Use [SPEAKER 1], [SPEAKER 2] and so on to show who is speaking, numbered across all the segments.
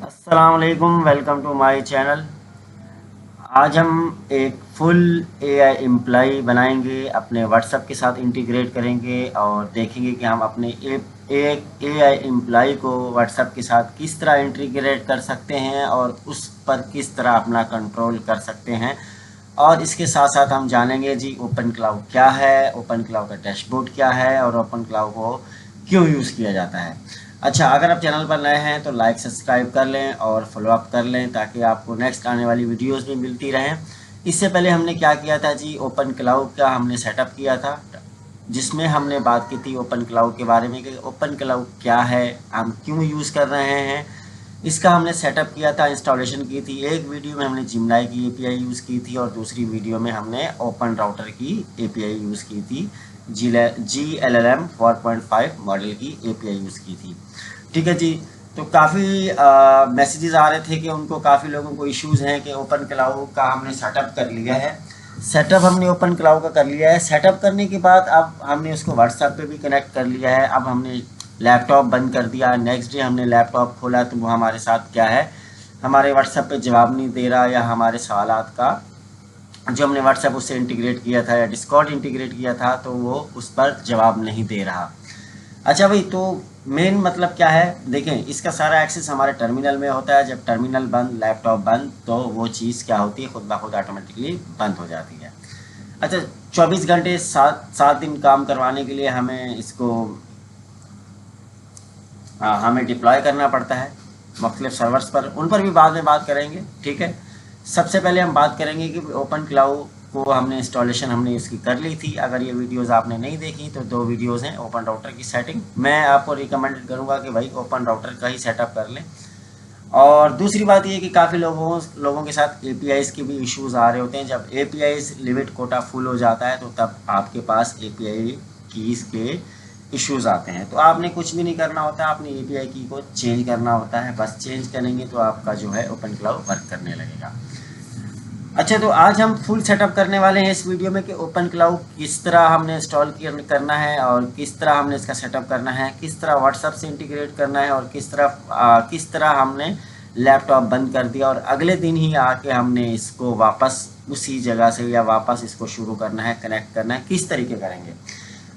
[SPEAKER 1] अस्सलाम वालेकुम, welcome to my channel. आज हम एक फुल एआई एम्प्लॉय बनाएंगे, अपने व्हाट्सएप के साथ इंटीग्रेट करेंगे और देखेंगे कि हम अपने एआई एम्प्लॉय को व्हाट्सएप के साथ किस तरह इंटीग्रेट कर सकते हैं और उस पर किस तरह अपना कंट्रोल कर सकते हैं। और इसके साथ साथ हम जानेंगे जी ओपन क्लाउड क्या है, ओपन क्लाउड का डैशबोर्ड क्या है और ओपन क्लाउड को क्यों यूज़ किया जाता है। अच्छा, अगर आप चैनल पर नए हैं तो लाइक सब्सक्राइब कर लें और फॉलो अप कर लें ताकि आपको नेक्स्ट आने वाली वीडियोस भी मिलती रहें। इससे पहले हमने क्या किया था जी, ओपन क्लाउड का हमने सेटअप किया था, जिसमें हमने बात की थी ओपन क्लाउड के बारे में कि ओपन क्लाउड क्या है, हम क्यों यूज़ कर रहे हैं। इसका हमने सेटअप किया था, इंस्टॉलेशन की थी। एक वीडियो में हमने जिमलाई की एपीआई यूज़ की थी और दूसरी वीडियो में हमने ओपन राउटर की एपीआई यूज़ की थी। GLLM 4.5 मॉडल की एपीआई यूज़ की थी। ठीक है जी। तो काफ़ी मैसेजेस आ रहे थे कि उनको काफ़ी लोगों को इश्यूज़ हैं कि ओपन क्लाउड का हमने सेटअप कर लिया है। सेटअप हमने ओपन क्लाउड का कर लिया है। सेटअप करने के बाद अब हमने उसको व्हाट्सएप पे भी कनेक्ट कर लिया है। अब हमने लैपटॉप बंद कर दिया, नेक्स्ट डे हमने लैपटॉप खोला तो वो हमारे साथ क्या है, हमारे व्हाट्सएप पे जवाब नहीं दे रहा, या हमारे सवालात का जो हमने व्हाट्सएप उससे इंटीग्रेट किया था या डिस्कॉर्ड इंटीग्रेट किया था तो वो उस पर जवाब नहीं दे रहा। अच्छा भाई, तो मेन मतलब क्या है, देखें इसका सारा एक्सेस हमारे टर्मिनल में होता है। जब टर्मिनल बंद, लैपटॉप बंद, तो वो चीज़ क्या होती है, खुद ब खुद ऑटोमेटिकली बंद हो जाती है। अच्छा, 24 घंटे 7 दिन काम करवाने के लिए हमें इसको हमें डिप्लॉय करना पड़ता है मुख्तलिफ सर्वर्स पर, उन पर भी बाद में बात करेंगे। ठीक है, सबसे पहले हम बात करेंगे कि ओपन क्लाउड को हमने इंस्टॉलेशन हमने इसकी कर ली थी। अगर ये वीडियोस आपने नहीं देखी तो 2 वीडियोस हैं ओपन राउटर की सेटिंग। मैं आपको रिकमेंड करूंगा कि भाई ओपन राउटर का ही सेटअप कर लें। और दूसरी बात ये कि काफ़ी लोगों के साथ एपीआईज़ के भी इश्यूज आ रहे होते हैं। जब एपीआईज़ लिमिट कोटा फुल हो जाता है तो तब आपके पास एपीआई कीज़ के इश्यूज आते हैं। तो आपने कुछ भी नहीं करना होता, आपने एपीआई की को चेंज करना होता है। बस चेंज करेंगे तो आपका जो है ओपन क्लाउड वर्क करने लगेगा। अच्छा, तो आज हम फुल सेटअप करने वाले हैं इस वीडियो में कि ओपन क्लाउड किस तरह हमने इंस्टॉल करना है और किस तरह हमने इसका सेटअप करना है, किस तरह व्हाट्सएप से इंटीग्रेट करना है और किस तरह हमने लैपटॉप बंद कर दिया और अगले दिन ही आके हमने इसको वापस उसी जगह से या वापस इसको शुरू करना है, कनेक्ट करना है, किस तरीके करेंगे।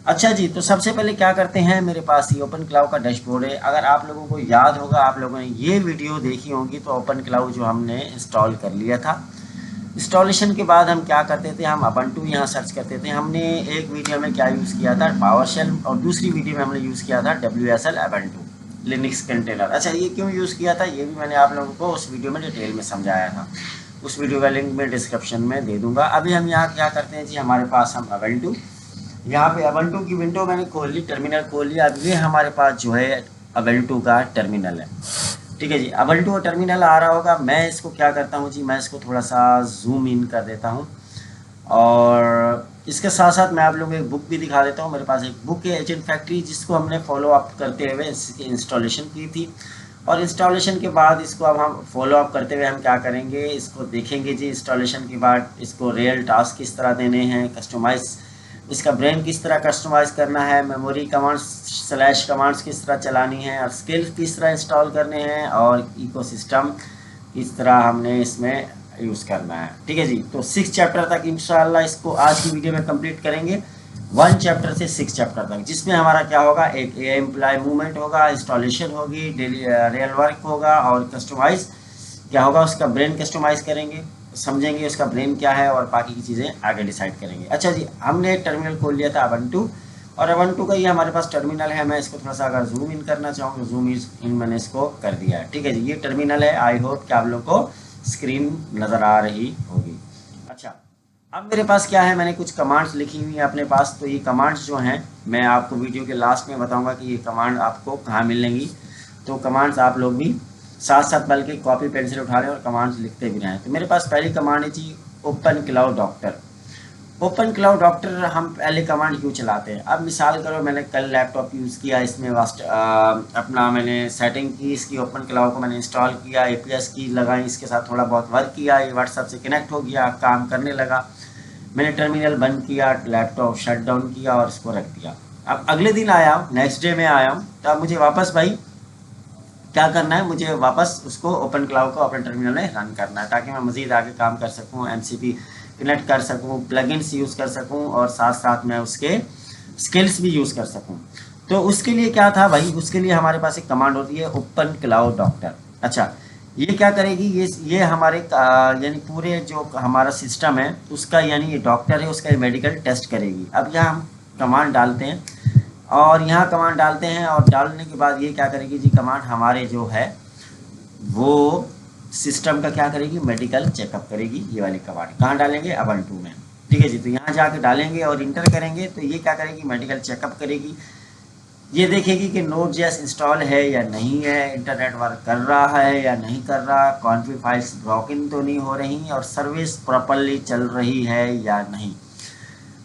[SPEAKER 1] अच्छा जी, तो सबसे पहले क्या करते हैं, मेरे पास ये ओपन क्लाउड का डैशबोर्ड है। अगर आप लोगों को याद होगा, आप लोगों ने ये वीडियो देखी होगी, तो ओपन क्लाउड जो हमने इंस्टॉल कर लिया था, इंस्टॉलेशन के बाद हम क्या करते थे, हम अबंटू यहाँ सर्च करते थे। हमने एक वीडियो में क्या यूज़ किया था, पावरशेल, और दूसरी वीडियो में हमने यूज़ किया था WSL अबंटू लिनक्स कंटेनर। अच्छा, ये क्यों यूज़ किया था ये भी मैंने आप लोगों को उस वीडियो में डिटेल में समझाया था। उस वीडियो का लिंक मैं डिस्क्रिप्शन में दे दूंगा। अभी हम यहाँ क्या करते हैं जी, हमारे पास हम अबंटू, यहाँ पे अबंटू की विंडो मैंने खोल ली, टर्मिनल खोल लिया। अब ये हमारे पास जो है अबंटू का टर्मिनल है। ठीक है जी, अबंटू का टर्मिनल आ रहा होगा। मैं इसको क्या करता हूँ जी, मैं इसको थोड़ा सा जूम इन कर देता हूँ और इसके साथ साथ मैं आप लोगों को एक बुक भी दिखा देता हूँ। मेरे पास एक बुक है एजेंट फैक्ट्री, जिसको हमने फॉलो अप करते हुए इसकी इंस्टॉलेशन की थी। और इंस्टॉलेशन के बाद इसको अब हम फॉलो अप करते हुए हम क्या करेंगे, इसको देखेंगे जी। इंस्टॉलेशन के बाद इसको रियल टास्क किस तरह देने हैं, कस्टमाइज इसका ब्रेन किस तरह कस्टमाइज़ करना है, मेमोरी कमांड्स स्लैश कमांड्स किस तरह चलानी है और स्किल्स किस तरह इंस्टॉल करने हैं और इकोसिस्टम किस तरह हमने इसमें यूज़ करना है। ठीक है जी, तो 6 चैप्टर तक इंशाल्लाह इसको आज की वीडियो में कंप्लीट करेंगे। 1 चैप्टर से 6 चैप्टर तक, जिसमें हमारा क्या होगा, एक ए एम्प्लॉय मूवमेंट होगा, इंस्टॉलेशन होगी, डेली रियल वर्क होगा और कस्टमाइज क्या होगा, उसका ब्रेन कस्टमाइज करेंगे, समझेंगे उसका ब्रेन क्या है और बाकी की चीज़ें आगे डिसाइड करेंगे। अच्छा जी, हमने एक टर्मिनल खोल लिया था अबंटू, और अबंटू का ये हमारे पास टर्मिनल है। मैं इसको थोड़ा सा अगर जूम इन करना चाहूँ तो जूम इन मैंने इसको कर दिया है। ठीक है जी, ये टर्मिनल है। आई होप कि आप लोग को स्क्रीन नज़र आ रही होगी। अच्छा, अब मेरे पास क्या है, मैंने कुछ कमांड्स लिखी हुई हैं अपने पास। तो ये कमांड्स जो हैं मैं आपको वीडियो के लास्ट में बताऊंगा कि ये कमांड आपको कहाँ मिलेंगी। तो कमांड्स आप लोग भी साथ साथ बल्कि कॉपी पेंसिल उठा लें और कमांड्स लिखते भी रहें। तो मेरे पास पहली कमांड है जी, open cloud doctor. Open cloud doctor हम पहले कमांड क्यों चलाते हैं, अब मिसाल करो मैंने कल लैपटॉप यूज़ किया, इसमें अपना मैंने सेटिंग की, इसकी ओपन क्लाउड को मैंने इंस्टॉल किया, एपीएस की लगाई, इसके साथ थोड़ा बहुत वर्क किया, ये व्हाट्सएप से कनेक्ट हो गया, काम करने लगा। मैंने टर्मिनल बंद किया, लैपटॉप शट डाउन किया और इसको रख दिया। अब अगले दिन आया हूँ, नेक्स्ट डे में आया हूँ, तो अब मुझे वापस भाई क्या करना है, मुझे वापस उसको ओपन क्लाउड को अपने टर्मिनल में रन करना है, ताकि मैं मज़ीद आगे काम कर सकूँ, MCP कनेक्ट कर सकूँ, प्लगइन्स यूज़ कर सकूँ, और साथ साथ मैं उसके स्किल्स भी यूज़ कर सकूँ। तो उसके लिए क्या था भाई, उसके लिए हमारे पास एक कमांड होती है ओपन क्लाउड डॉक्टर। अच्छा, ये क्या करेगी, ये हमारे यानी पूरे जो हमारा सिस्टम है उसका, यानी ये डॉक्टर है उसका मेडिकल टेस्ट करेगी। अब यहाँ हम कमांड डालते हैं, और यहाँ कमांड डालते हैं, और डालने के बाद ये क्या करेगी जी, कमांड हमारे जो है वो सिस्टम का क्या करेगी, मेडिकल चेकअप करेगी। ये वाली कमांड कहाँ डालेंगे, ubuntu में, ठीक है जी। तो यहाँ जाके डालेंगे और इंटर करेंगे, तो ये क्या करेगी, मेडिकल चेकअप करेगी। ये देखेगी कि Node.js इंस्टॉल है या नहीं है, इंटरनेट वर्क कर रहा है या नहीं कर रहा, कॉन्फ़िग फाइल्स ब्रोकन तो नहीं हो रही, और सर्विस प्रॉपर्ली चल रही है या नहीं।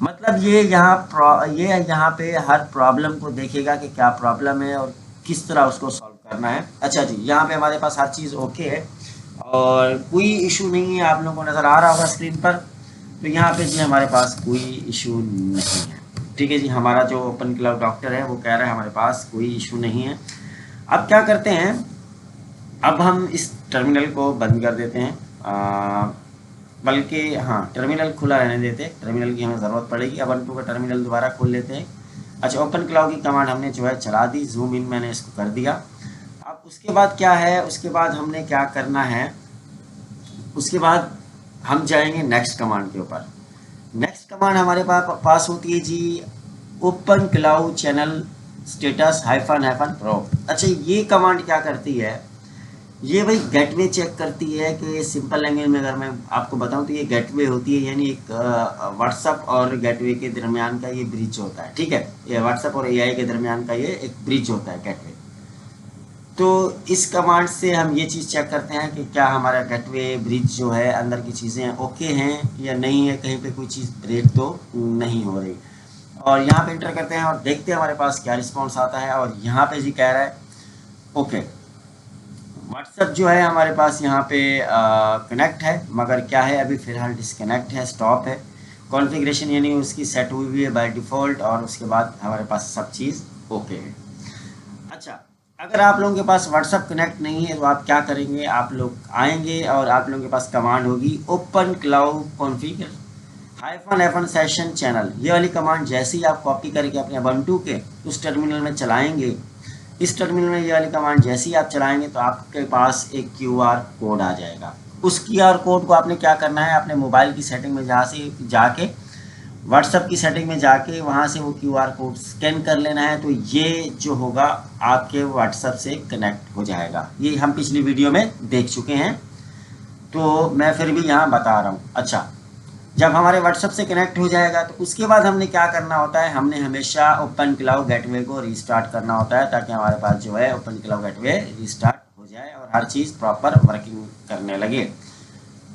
[SPEAKER 1] मतलब ये यहाँ पे हर प्रॉब्लम को देखेगा कि क्या प्रॉब्लम है और किस तरह उसको सॉल्व करना है। अच्छा जी, यहाँ पे हमारे पास हर चीज़ ओके है और कोई इशू नहीं है, आप लोगों को नज़र आ रहा होगा स्क्रीन पर। तो यहाँ पे जी हमारे पास कोई इशू नहीं है, ठीक है जी। हमारा जो ओपन क्लाउड डॉक्टर है वो कह रहा है हमारे पास कोई इशू नहीं है। अब क्या करते हैं, अब हम इस टर्मिनल को बंद कर देते हैं, बल्कि हाँ, टर्मिनल खुला रहने देते, टर्मिनल की हमें ज़रूरत पड़ेगी। ubuntu का टर्मिनल दोबारा खोल लेते हैं। अच्छा, ओपन क्लाउड की कमांड हमने जो है चला दी, जूम इन मैंने इसको कर दिया। अब उसके बाद क्या है, उसके बाद हमने क्या करना है, उसके बाद हम जाएंगे नेक्स्ट कमांड के ऊपर। नेक्स्ट कमांड हमारे पास होती है जी open cloud channel status --- pro. अच्छा, ये कमांड क्या करती है, ये भाई गेटवे चेक करती है कि सिंपल लैंग्वेज में अगर मैं आपको बताऊं तो ये गेटवे होती है, यानी एक व्हाट्सअप और गेटवे के दरमियान का ये ब्रिज होता है, ठीक है। ये व्हाट्सअप और AI के दरमियान का ये एक ब्रिज होता है, गेटवे। तो इस कमांड से हम ये चीज़ चेक करते हैं कि क्या हमारा गेटवे ब्रिज जो है अंदर की चीज़ें ओके हैं या नहीं है, कहीं पे कोई चीज़ ब्रेक तो नहीं हो रही। और यहाँ पे इंटर करते हैं और देखते हैं हमारे पास क्या रिस्पॉन्स आता है। और यहाँ पे जी कह रहा है ओके, व्हाट्सएप जो है हमारे पास यहाँ पे कनेक्ट है, मगर क्या है अभी फ़िलहाल डिसकनेक्ट है, स्टॉप है। कॉन्फ़िगरेशन यानी उसकी सेट हुई हुई है बाय डिफ़ॉल्ट, और उसके बाद हमारे पास सब चीज़ ओके है। अच्छा, अगर आप लोगों के पास व्हाट्सएप कनेक्ट नहीं है तो आप क्या करेंगे, आप लोग आएंगे और आप लोगों के पास कमांड होगी open cloud configure --- session channel. ये वाली कमांड जैसे ही आप कॉपी करके अपने ubuntu के उस टर्मिनल में चलाएंगे, इस टर्मिनल में ये वाली कमांड जैसे ही आप चलाएंगे तो आपके पास एक QR कोड आ जाएगा। उस QR कोड को आपने क्या करना है, अपने मोबाइल की सेटिंग में जहाँ से जाके व्हाट्सएप की सेटिंग में जाके वहाँ से वो QR कोड स्कैन कर लेना है। तो ये जो होगा आपके व्हाट्सएप से कनेक्ट हो जाएगा। ये हम पिछली वीडियो में देख चुके हैं, तो मैं फिर भी यहाँ बता रहा हूँ। अच्छा, जब हमारे व्हाट्सएप से कनेक्ट हो जाएगा तो उसके बाद हमने क्या करना होता है, हमने हमेशा ओपन क्लाउड गेटवे को रीस्टार्ट करना होता है, ताकि हमारे पास जो है ओपन क्लाउड गेटवे रीस्टार्ट हो जाए और हर चीज़ प्रॉपर वर्किंग करने लगे।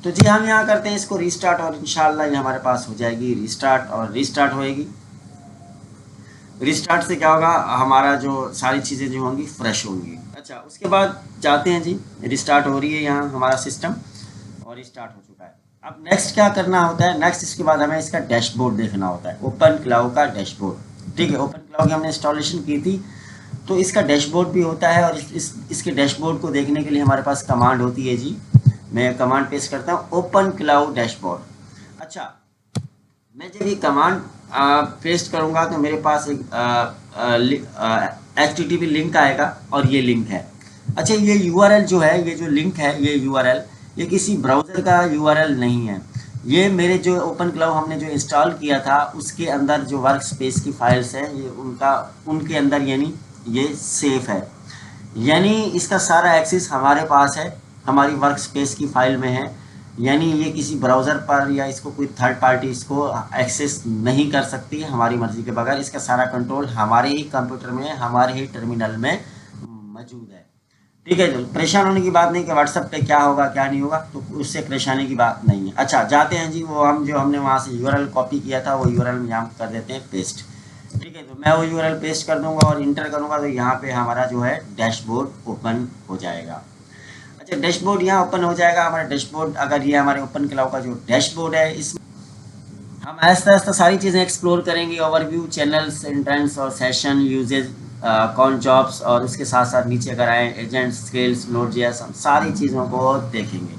[SPEAKER 1] तो जी हम यहाँ करते हैं इसको रीस्टार्ट, और इंशाल्लाह ये हमारे पास हो जाएगी रीस्टार्ट, और रीस्टार्ट होएगी। रीस्टार्ट से क्या होगा, हमारा जो सारी चीज़ें जो होंगी फ्रेश होंगी। अच्छा, उसके बाद जाते हैं जी, रिस्टार्ट हो रही है यहाँ हमारा सिस्टम और रिस्टार्ट हो चुका है। अब नेक्स्ट क्या करना होता है, नेक्स्ट इसके बाद हमें इसका डैशबोर्ड देखना होता है, ओपन क्लाउड का डैशबोर्ड, ठीक है। ओपन क्लाउड की हमने इंस्टॉलेशन की थी तो इसका डैशबोर्ड भी होता है, और इसके डैशबोर्ड को देखने के लिए हमारे पास कमांड होती है जी। मैं कमांड पेस्ट करता हूँ ओपन क्लाउड डैशबोर्ड। अच्छा, मैं जब ये कमांड पेस्ट करूँगा तो मेरे पास एक HTTP लिंक आएगा, और ये लिंक है। अच्छा, ये URL जो है, ये जो लिंक है, ये URL ये किसी ब्राउज़र का URL नहीं है, ये मेरे जो ओपन क्लाउड हमने जो इंस्टॉल किया था उसके अंदर जो वर्क स्पेस की फाइल्स हैं, ये उनके अंदर यानी ये सेफ है, यानी इसका सारा एक्सेस हमारे पास है, हमारी वर्क स्पेस की फाइल में है। यानी ये किसी ब्राउज़र पर या इसको कोई थर्ड पार्टी इसको एक्सेस नहीं कर सकती है हमारी मर्ज़ी के बगैर। इसका सारा कंट्रोल हमारे ही कंप्यूटर में, हमारे ही टर्मिनल में मौजूद है, ठीक है। तो परेशान होने की बात नहीं कि व्हाट्सएप पे क्या होगा क्या नहीं होगा, तो उससे परेशानी की बात नहीं है। अच्छा, जाते हैं जी, वो हमने वहाँ से URL कॉपी किया था, वो URL में यहाँ कर देते हैं पेस्ट, ठीक है। तो मैं वो URL पेस्ट कर दूंगा और इंटर करूँगा, तो यहाँ पे हमारा जो है डैशबोर्ड ओपन हो जाएगा। अच्छा, डैशबोर्ड यहाँ ओपन हो जाएगा हमारा डैशबोर्ड। अगर ये हमारे ओपन क्लाउड का जो डैशबोर्ड है, इसमें हम आहिस्ता आहिस्ता सारी चीज़ें एक्सप्लोर करेंगे, ओवरव्यू, चैनल्स, एंट्रेंस और सेशन यूजेज कौन जॉब्स, और उसके साथ साथ नीचे अगर आए एजेंट स्किल्स नोड.js, हम सारी चीज़ों को देखेंगे।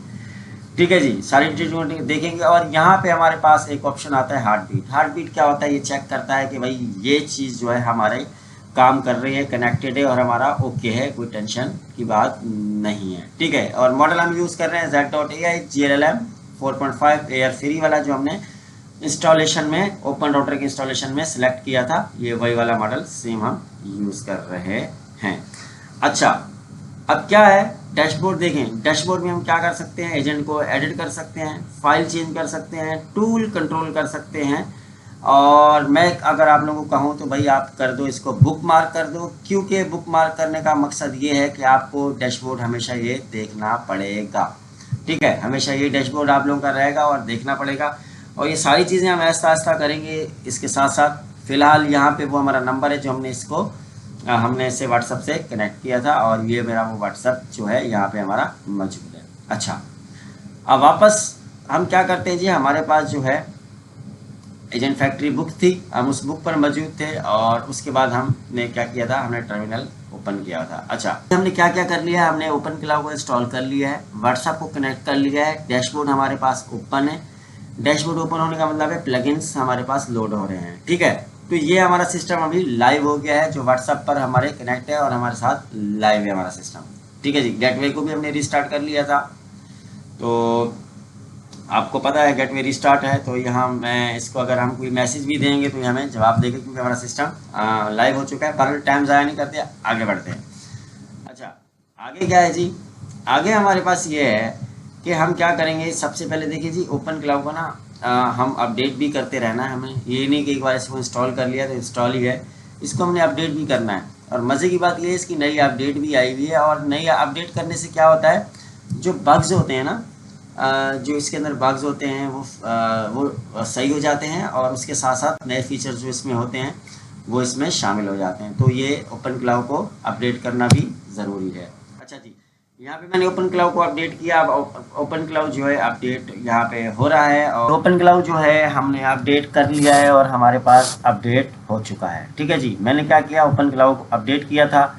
[SPEAKER 1] ठीक है जी, सारी चीज़ों को देखेंगे। और यहाँ पे हमारे पास एक ऑप्शन आता है हार्ट बीट। हार्ट बीट क्या होता है, ये चेक करता है कि भाई ये चीज़ जो है हमारे काम कर रही है, कनेक्टेड है और हमारा ओके है, कोई टेंशन की बात नहीं है। ठीक है, और मॉडल हम यूज़ कर रहे हैं z.ai GLLM 4.5 एयर फ्री वाला, जो हमने इंस्टॉलेशन में ओपन राउटर के इंस्टॉलेशन में सिलेक्ट किया था, ये वही वाला मॉडल सेम हम यूज़ कर रहे हैं। अच्छा, अब क्या है, डैशबोर्ड देखें। डैशबोर्ड में हम क्या कर सकते हैं, एजेंट को एडिट कर सकते हैं, फाइल चेंज कर सकते हैं, टूल कंट्रोल कर सकते हैं। और मैं अगर आप लोगों को कहूँ तो भाई आप कर दो, इसको बुक मार्क कर दो, क्योंकि बुक मार्क करने का मकसद ये है कि आपको डैशबोर्ड हमेशा ये देखना पड़ेगा। ठीक है, हमेशा ये डैशबोर्ड आप लोगों का रहेगा और देखना पड़ेगा। और ये सारी चीज़ें हम आहिस्ता आहिस्ता करेंगे। इसके साथ साथ फ़िलहाल यहाँ पे वो हमारा नंबर है जो हमने इसे व्हाट्सएप से कनेक्ट किया था, और ये मेरा वो व्हाट्सएप जो है यहाँ पे हमारा मौजूद है। अच्छा, अब वापस हम क्या करते हैं जी, हमारे पास जो है एजेंट फैक्ट्री बुक थी, हम उस बुक पर मौजूद थे, और उसके बाद हमने क्या किया था, हमने टर्मिनल ओपन किया था। अच्छा, हमने क्या क्या कर लिया है, हमने ओपन क्लाउड को इंस्टॉल कर लिया है, व्हाट्सएप को कनेक्ट कर लिया है, डैशबोर्ड हमारे पास ओपन है। डैशबोर्ड ओपन होने का मतलब है प्लगइन्स हमारे पास लोड हो रहे हैं। ठीक है, तो ये हमारा सिस्टम अभी लाइव हो गया है, जो व्हाट्सएप पर हमारे कनेक्ट है और हमारे साथ लाइव है हमारा सिस्टम। ठीक है जी, गेटवे को भी हमने रिस्टार्ट कर लिया था, तो आपको पता है गेटवे रिस्टार्ट है, तो यहाँ मैं इसको अगर हम कोई मैसेज भी देंगे तो ये हमें जवाब देगा, क्योंकि हमारा सिस्टम लाइव हो चुका है। पर टाइम ज़ाया नहीं करते, आगे बढ़ते हैं। अच्छा, आगे क्या है जी, आगे हमारे पास ये है कि हम क्या करेंगे। सबसे पहले देखिए जी, ओपन क्लाउड को ना हम अपडेट भी करते रहना है हमें, ये नहीं कि एक बार इसको इंस्टॉल कर लिया तो इंस्टॉल ही है, इसको हमने अपडेट भी करना है। और मज़े की बात ये है, इसकी नई अपडेट भी आई हुई है, और नई अपडेट करने से क्या होता है, जो बग्स होते हैं ना, जो इसके अंदर बग्स होते हैं वो सही हो जाते हैं, और उसके साथ साथ नए फीचर जो इसमें होते हैं वो इसमें शामिल हो जाते हैं। तो ये ओपन क्लाउड को अपडेट करना भी ज़रूरी है। अच्छा जी, यहाँ पे मैंने ओपन क्लाउड को अपडेट किया। अब ओपन क्लाउड जो है अपडेट यहाँ पे हो रहा है, और ओपन क्लाउड जो है हमने अपडेट कर लिया है और हमारे पास अपडेट हो चुका है। ठीक है जी, मैंने क्या किया, ओपन क्लाउड अपडेट किया था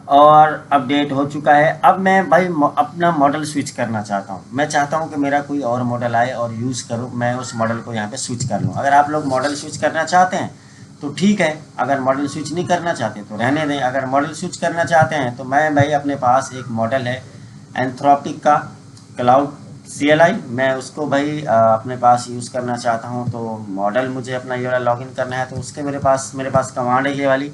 [SPEAKER 1] और अपडेट हो चुका है। अब मैं भाई अपना मॉडल स्विच करना चाहता हूँ। मैं चाहता हूँ कि मेरा कोई और मॉडल आए और यूज़ करूँ, मैं उस मॉडल को यहाँ पे स्विच कर लूँ। अगर आप लोग मॉडल स्विच करना चाहते हैं तो ठीक है, अगर मॉडल स्विच नहीं करना चाहते तो रहने दें। अगर मॉडल स्विच करना चाहते हैं तो मैं भाई अपने पास एक मॉडल है एंथ्रोपिक का क्लाउड CLI, मैं उसको भाई अपने पास यूज़ करना चाहता हूँ। तो मॉडल मुझे अपना ये वाला लॉगिन करना है, तो उसके मेरे पास कमांड है ये वाली।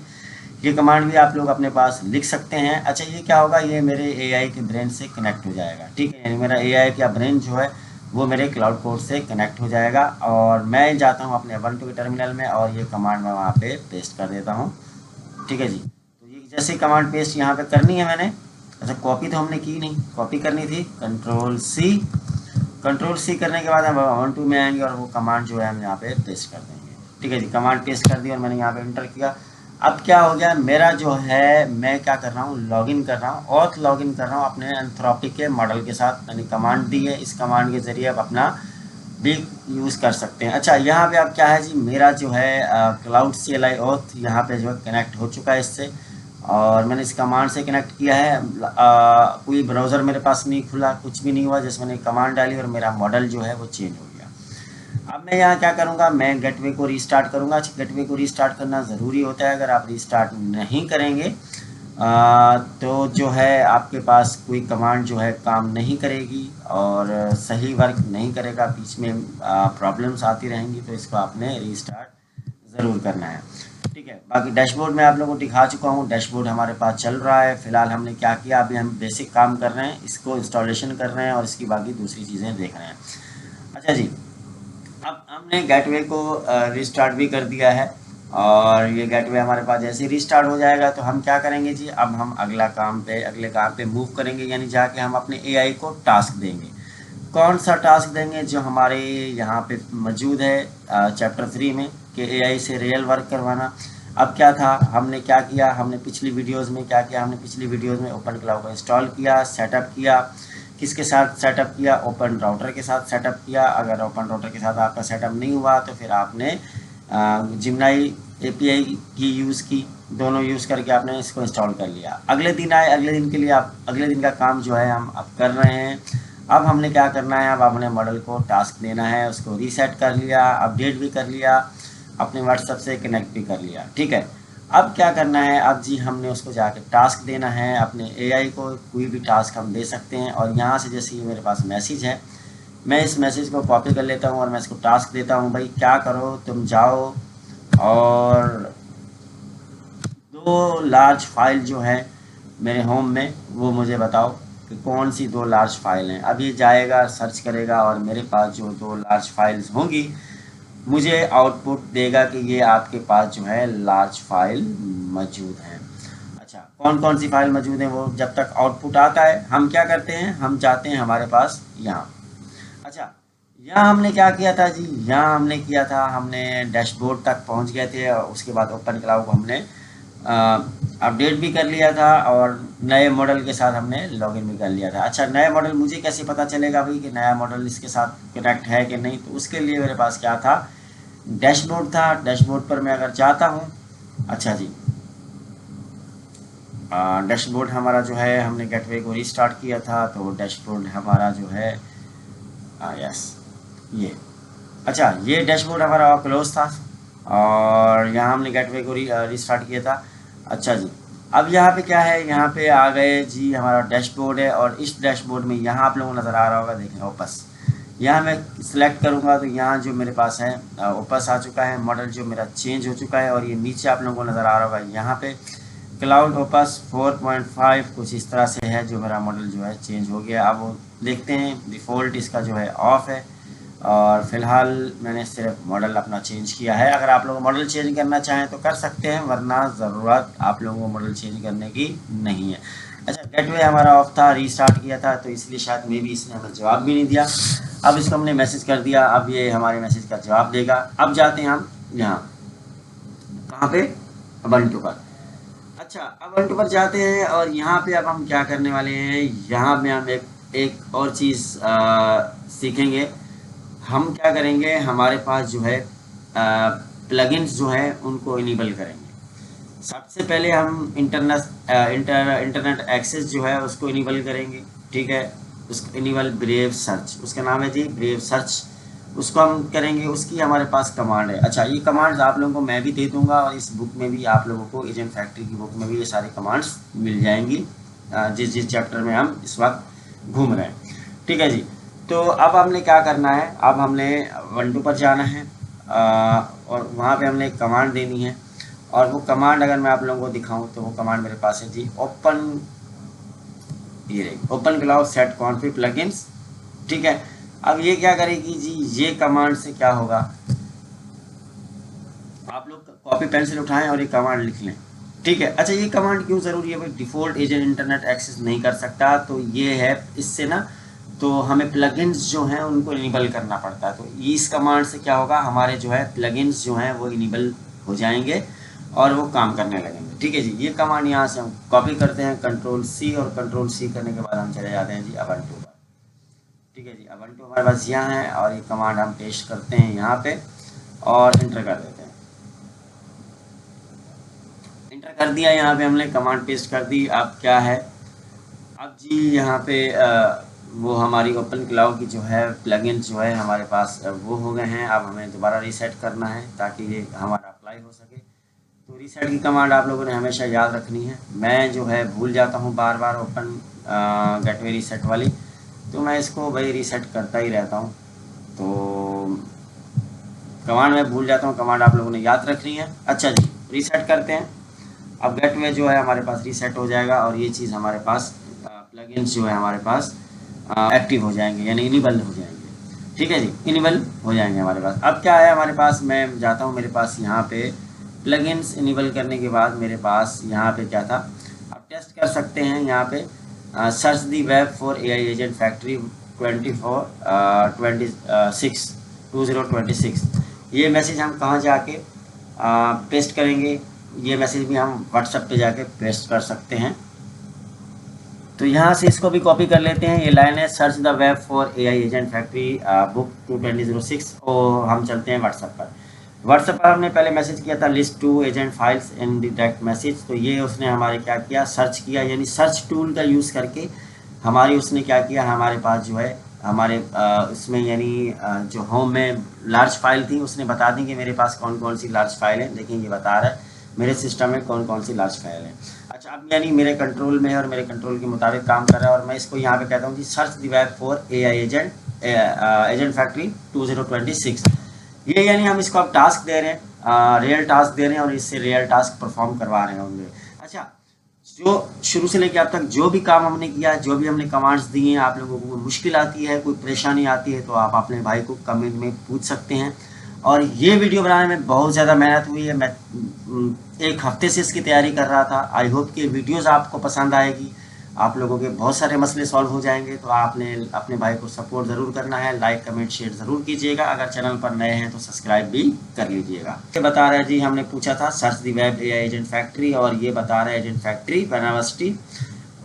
[SPEAKER 1] ये कमांड भी आप लोग अपने पास लिख सकते हैं। अच्छा, ये क्या होगा, ये मेरे AI के ब्रेन से कनेक्ट हो जाएगा। ठीक है, यानी मेरा AI का ब्रेन जो है वो मेरे क्लाउड कोड से कनेक्ट हो जाएगा, और मैं जाता हूँ अपने ubuntu के टर्मिनल में और ये कमांड मैं वहाँ पे पेस्ट कर देता हूँ। ठीक है जी, तो ये जैसे कमांड पेस्ट यहाँ पे करनी है मैंने। अच्छा, कॉपी तो हमने की नहीं, कॉपी करनी थी, कंट्रोल सी करने के बाद हम ubuntu में आएंगे और वो कमांड जो है हम यहाँ पे पेस्ट कर देंगे। ठीक है जी, कमांड पेस्ट कर दी और मैंने यहाँ पे एंटर किया। अब क्या हो गया, मेरा जो है मैं क्या कर रहा हूँ, लॉगिन कर रहा हूँ, ऑथ लॉगिन कर रहा हूँ अपने एंथ्रोपिक के मॉडल के साथ। मैंने कमांड दी है, इस कमांड के ज़रिए आप अपना भी यूज़ कर सकते हैं। अच्छा, यहाँ पे अब क्या है जी, मेरा जो है क्लाउड CLI ऑथ यहाँ पे जो है कनेक्ट हो चुका है इससे, और मैंने इस कमांड से कनेक्ट किया है। कोई ब्राउज़र मेरे पास नहीं खुला, कुछ भी नहीं हुआ, जैसे मैंने कमांड डाली और मेरा मॉडल जो है वो चेंज हो गया। अब मैं यहाँ क्या करूँगा, मैं गेटवे को रीस्टार्ट करूँगा। गेटवे को रीस्टार्ट करना ज़रूरी होता है, अगर आप रीस्टार्ट नहीं करेंगे तो जो है आपके पास कोई कमांड जो है काम नहीं करेगी और सही वर्क नहीं करेगा, बीच में प्रॉब्लम्स आती रहेंगी। तो इसको आपने रीस्टार्ट ज़रूर करना है। ठीक है, बाकी डैशबोर्ड में आप लोगों को दिखा चुका हूँ, डैशबोर्ड हमारे पास चल रहा है। फ़िलहाल हमने क्या किया, अभी हम बेसिक काम कर रहे हैं, इसको इंस्टॉलेशन कर रहे हैं और इसकी बाकी दूसरी चीज़ें देख रहे हैं। अच्छा जी, अब हमने गेटवे को रिस्टार्ट भी कर दिया है, और ये गेटवे हमारे पास जैसे ही रिस्टार्ट हो जाएगा तो हम क्या करेंगे जी, अब हम अगले काम पे मूव करेंगे, यानी जाके हम अपने AI को टास्क देंगे। कौन सा टास्क देंगे, जो हमारे यहाँ पे मौजूद है चैप्टर 3 में, कि AI से रियल वर्क करवाना। अब क्या था, हमने क्या किया, हमने पिछली वीडियोज़ में क्या किया, हमने पिछली वीडियोज़ में ओपन क्लाउड को इंस्टॉल किया, सेटअप किया। किसके साथ सेटअप किया, ओपन राउटर के साथ सेटअप किया। अगर ओपन राउटर के साथ आपका सेटअप नहीं हुआ तो फिर आपने जिमनाई API की यूज़ की, दोनों यूज़ करके आपने इसको इंस्टॉल कर लिया। अगले दिन आए, अगले दिन के लिए आप अगले दिन का काम जो है हम अब कर रहे हैं। अब हमने क्या करना है, अब हमने मॉडल को टास्क देना है, उसको रीसेट कर लिया, अपडेट भी कर लिया, अपने व्हाट्सएप से कनेक्ट भी कर लिया, ठीक है। अब क्या करना है, अब जी हमने उसको जाके टास्क देना है। अपने AI को कोई भी टास्क हम दे सकते हैं, और यहाँ से जैसे ये मेरे पास मैसेज है, मैं इस मैसेज को कॉपी कर लेता हूँ और मैं इसको टास्क देता हूँ, भाई क्या करो, तुम जाओ और 2 लार्ज फाइल जो है मेरे होम में, वो मुझे बताओ कि कौन सी 2 लार्ज फाइल हैं। अब ये जाएगा, सर्च करेगा, और मेरे पास जो 2 लार्ज फाइल्स होंगी मुझे आउटपुट देगा कि ये आपके पास जो है लार्ज फाइल मौजूद हैं। अच्छा, कौन कौन सी फाइल मौजूद हैं, वो जब तक आउटपुट आता है हम क्या करते हैं, हम जाते हैं हमारे पास यहाँ। अच्छा, यहाँ हमने क्या किया था जी, यहाँ हमने किया था, हमने डैशबोर्ड तक पहुँच गए थे, और उसके बाद ओपन क्लाउड को हमने अपडेट भी कर लिया था, और नए मॉडल के साथ हमने लॉगिन भी कर लिया था। अच्छा, नया मॉडल मुझे कैसे पता चलेगा भाई कि नया मॉडल इसके साथ कनेक्ट है कि नहीं, तो उसके लिए मेरे पास क्या था, डैशबोर्ड था। डैशबोर्ड पर मैं अगर जाता हूँ, अच्छा जी, डैशबोर्ड हमारा जो है, हमने गेटवे को रीस्टार्ट किया था, तो डैशबोर्ड हमारा जो है, यस, ये, अच्छा, ये डैशबोर्ड हमारा क्लोज था, और यहाँ हमने गेटवे को रीस्टार्ट किया था। अच्छा जी, अब यहाँ पे क्या है, यहाँ पे आ गए जी, हमारा डैशबोर्ड है, और इस डैशबोर्ड में यहाँ आप लोगों को नज़र आ रहा होगा, देखें ओपस, यहाँ मैं सिलेक्ट करूँगा तो यहाँ जो मेरे पास है ओपस आ चुका है, मॉडल जो मेरा चेंज हो चुका है, और ये नीचे आप लोगों को नज़र आ रहा होगा यहाँ पे क्लाउड ओपस 4.5 कुछ इस तरह से है, जो मेरा मॉडल जो है चेंज हो गया। अब वो देखते हैं, डिफ़ॉल्ट इसका जो है ऑफ है, और फ़िलहाल मैंने सिर्फ मॉडल अपना चेंज किया है। अगर आप लोग मॉडल चेंज करना चाहें तो कर सकते हैं, वरना ज़रूरत आप लोगों को मॉडल चेंज करने की नहीं है। अच्छा, गेटवे हमारा ऑफ था, रीस्टार्ट किया था, तो इसलिए शायद मे भी इसने हमें जवाब भी नहीं दिया। अब इसको हमने मैसेज कर दिया, अब ये हमारे मैसेज का जवाब देगा। अब जाते हैं हम यहाँ, कहाँ पे, ubuntu पर। अच्छा, ubuntu पर जाते हैं, और यहाँ पे अब हम क्या करने वाले हैं, यहाँ में हम एक और चीज़ सीखेंगे। हम क्या करेंगे, हमारे पास जो है प्लगइन्स जो है उनको इनेबल करेंगे। सबसे पहले हम इंटरनेट एक्सेस जो है उसको इनेबल करेंगे, ठीक है। उसको इनेबल ब्रेव सर्च, उसका नाम है जी ब्रेव सर्च, उसको हम करेंगे। उसकी हमारे पास कमांड है। अच्छा, ये कमांड्स आप लोगों को मैं भी दे दूंगा, और इस बुक में भी आप लोगों को, एजेंट फैक्ट्री की बुक में भी ये सारी कमांड्स मिल जाएंगी, जिस जिस चैप्टर में हम इस वक्त घूम रहे हैं, ठीक है जी। तो अब हमने क्या करना है, अब हमने ubuntu पर जाना है, और वहाँ पे हमने एक कमांड देनी है, और वो कमांड अगर मैं आप लोगों को दिखाऊं तो वो कमांड मेरे पास है जी, open cloud set config plugins, ठीक है। अब ये क्या करेगी जी, ये कमांड से क्या होगा, आप लोग कॉपी पेंसिल उठाएं और ये कमांड लिख लें, ठीक है। अच्छा, ये कमांड क्यों ज़रूरी है भाई, डिफ़ॉल्ट एजेंट इंटरनेट एक्सेस नहीं कर सकता, तो ये है, इससे ना तो हमें प्लगइन्स जो हैं उनको इनेबल करना पड़ता है। तो इस कमांड से क्या होगा, हमारे जो है प्लगइन्स जो हैं वो इनेबल हो जाएंगे, और वो काम करने लगेंगे, ठीक है जी। ये कमांड यहाँ से हम कॉपी करते हैं, कंट्रोल-C, और कंट्रोल-C करने के बाद हम चले जाते हैं जी ubuntu पर, ठीक है जी। ubuntu हमारे पास यहाँ है, और ये कमांड हम पेस्ट करते हैं यहाँ पे, और इंटर कर देते हैं। इंटर कर दिया, यहाँ पे हमने कमांड पेस्ट कर दी। अब क्या है, अब जी यहाँ पे वो हमारी ओपन क्लाउड की जो है प्लगइन्स जो है हमारे पास वो हो गए हैं। अब हमें दोबारा रीसेट करना है ताकि ये हमारा अप्लाई हो सके। तो रीसेट की कमांड आप लोगों ने हमेशा याद रखनी है। मैं जो है भूल जाता हूँ बार बार ओपन गेटवे रीसेट वाली, तो मैं इसको भाई रीसेट करता ही रहता हूँ। तो कमांड मैं भूल जाता हूँ, कमांड आप लोगों ने याद रखनी है। अच्छा जी, रीसेट करते हैं। अब गेटवे जो है हमारे पास रीसेट हो जाएगा, और ये चीज़ हमारे पास प्लगइन्स जो है हमारे पास एक्टिव हो जाएंगे, यानी इनेबल हो जाएंगे, ठीक है जी, इनेबल हो जाएंगे हमारे पास। अब क्या है हमारे पास, मैं जाता हूँ, मेरे पास यहाँ पे प्लगइन्स इनेबल करने के बाद मेरे पास यहाँ पे क्या था, आप टेस्ट कर सकते हैं यहाँ पे, search the web for AI agent factory 2026। ये मैसेज हम कहाँ जाके पेस्ट करेंगे, ये मैसेज भी हम व्हाट्सएप पे जाके पेस्ट कर सकते हैं। तो यहाँ से इसको भी कॉपी कर लेते हैं। ये लाइन है, search the web for AI agent factory book 2026, और हम चलते हैं व्हाट्सएप पर। व्हाट्सएप पर हमने पहले मैसेज किया था list to agent files in the direct message, तो ये उसने हमारे क्या किया, सर्च किया, यानी सर्च टूल का यूज़ करके हमारी उसने क्या किया, हमारे पास जो है हमारे इसमें यानी जो होम में लार्ज फाइल थी उसने बता दी कि मेरे पास कौन कौन सी लार्ज फाइल है। देखिए ये बता रहा है मेरे सिस्टम में कौन कौन सी लार्ज फाइल है। अच्छा, अब यानी मेरे कंट्रोल में है और मेरे कंट्रोल के मुताबिक काम कर रहा है, और मैं इसको यहाँ पे कहता हूँ जी search the web for AI agent agent factory 2026। ये यानी हम इसको अब टास्क दे रहे हैं, रियल टास्क दे रहे हैं, और इससे रियल टास्क परफॉर्म करवा रहे होंगे। अच्छा, जो शुरू से लेकर अब तक जो भी काम हमने किया, जो भी हमने कमांड्स दिए हैं, आप लोगों को कोई मुश्किल आती है, कोई परेशानी आती है, तो आप अपने भाई को कमेंट में पूछ सकते हैं। और ये वीडियो बनाने में बहुत ज़्यादा मेहनत हुई है, मैं एक हफ्ते से इसकी तैयारी कर रहा था। आई होप कि वीडियोज़ आपको पसंद आएगी, आप लोगों के बहुत सारे मसले सॉल्व हो जाएंगे। तो आपने अपने भाई को सपोर्ट ज़रूर करना है, लाइक कमेंट शेयर ज़रूर कीजिएगा। अगर चैनल पर नए हैं तो सब्सक्राइब भी कर लीजिएगा। ये बता रहा है जी, हमने पूछा था सर्च दी वेब AI एजेंट फैक्ट्री, और ये बता रहा है एजेंट फैक्ट्री यूनिवर्सिटी।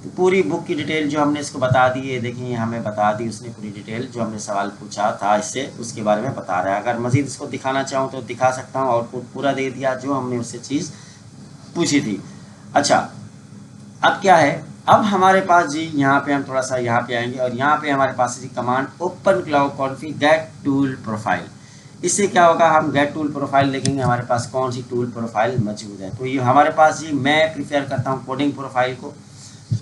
[SPEAKER 1] तो पूरी बुक की डिटेल जो हमने इसको बता दी है, देखिए हमें बता दी उसने पूरी डिटेल, जो हमने सवाल पूछा था इससे उसके बारे में बता रहा है। अगर मज़ीद इसको दिखाना चाहूँ तो दिखा सकता हूँ, आउटपुट पूरा दे दिया जो हमने उससे चीज़ पूछी थी। अच्छा, अब क्या है, अब हमारे पास जी यहाँ पे हम थोड़ा सा यहाँ पे आएंगे, और यहाँ पे हमारे पास जी command open cloud config get tool profile. इससे क्या होगा, हम गेट टूल प्रोफाइल देखेंगे हमारे पास कौन सी टूल प्रोफाइल मौजूद है। तो ये हमारे पास जी, मैं प्रिफेयर करता हूँ कोडिंग प्रोफाइल को।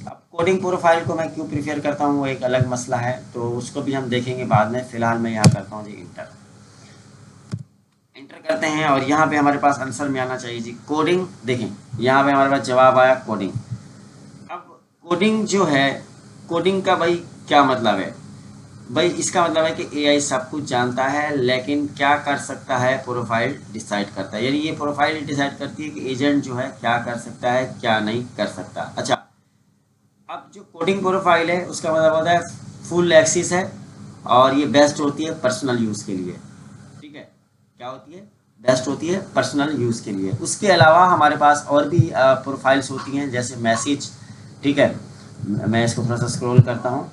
[SPEAKER 1] अब कोडिंग प्रोफाइल को मैं क्यों प्रिफेयर करता हूँ वो एक अलग मसला है, तो उसको भी हम देखेंगे बाद में। फिलहाल मैं यहाँ करता हूँ जी इंटर करते हैं, और यहाँ पे हमारे पास आंसर में आना चाहिए जी कोडिंग। देखें यहाँ पे हमारे पास जवाब आया कोडिंग। अब कोडिंग जो है, कोडिंग का भाई क्या मतलब है, भाई इसका मतलब है कि AI सब कुछ जानता है, लेकिन क्या कर सकता है प्रोफाइल डिसाइड करता है। यानी ये प्रोफाइल डिसाइड करती है कि एजेंट जो है क्या कर सकता है क्या नहीं कर सकता। अच्छा, अब जो कोडिंग प्रोफाइल है उसका मतलब होता है फुल एक्सिस है, और ये बेस्ट होती है पर्सनल यूज़ के लिए। ठीक है, क्या होती है, बेस्ट होती है पर्सनल यूज़ के लिए। उसके अलावा हमारे पास और भी प्रोफाइल्स होती हैं, जैसे मैसेज। ठीक है, मैं इसको थोड़ा सा स्क्रॉल करता हूँ।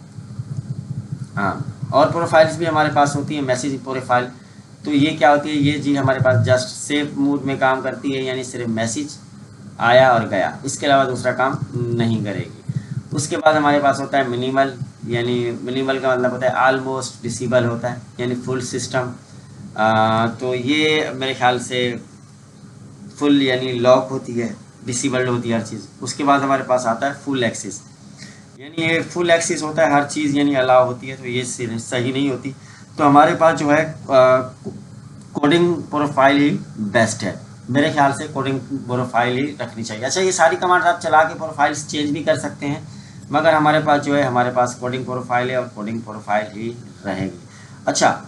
[SPEAKER 1] हाँ, और प्रोफाइल्स भी हमारे पास होती है, मैसेज प्रोफाइल। तो ये क्या होती है, ये जी हमारे पास जस्ट सेव मोड में काम करती है, यानी सिर्फ मैसेज आया और गया, इसके अलावा दूसरा काम नहीं करेगी। उसके बाद हमारे पास होता है मिनिमल, यानी मिनिमल का मतलब होता है ऑलमोस्ट डिसेबल होता है, यानी फुल सिस्टम। तो ये मेरे ख्याल से फुल यानी लॉक होती है, डिसेबल्ड होती है हर चीज़। उसके बाद हमारे पास आता है फुल एक्सेस, यानी ये फुल एक्सेस होता है हर चीज़, यानी अलाउ होती है, तो ये सही नहीं होती। तो हमारे पास जो है कोडिंग प्रोफाइल ही बेस्ट है मेरे ख्याल से, कोडिंग प्रोफाइल ही रखनी चाहिए। अच्छा, ये सारी कमांड्स आप चला के प्रोफाइल्स चेंज भी कर सकते हैं, मगर हमारे पास जो है हमारे पास कोडिंग प्रोफाइल है और कोडिंग प्रोफाइल ही रहेगी। अच्छा,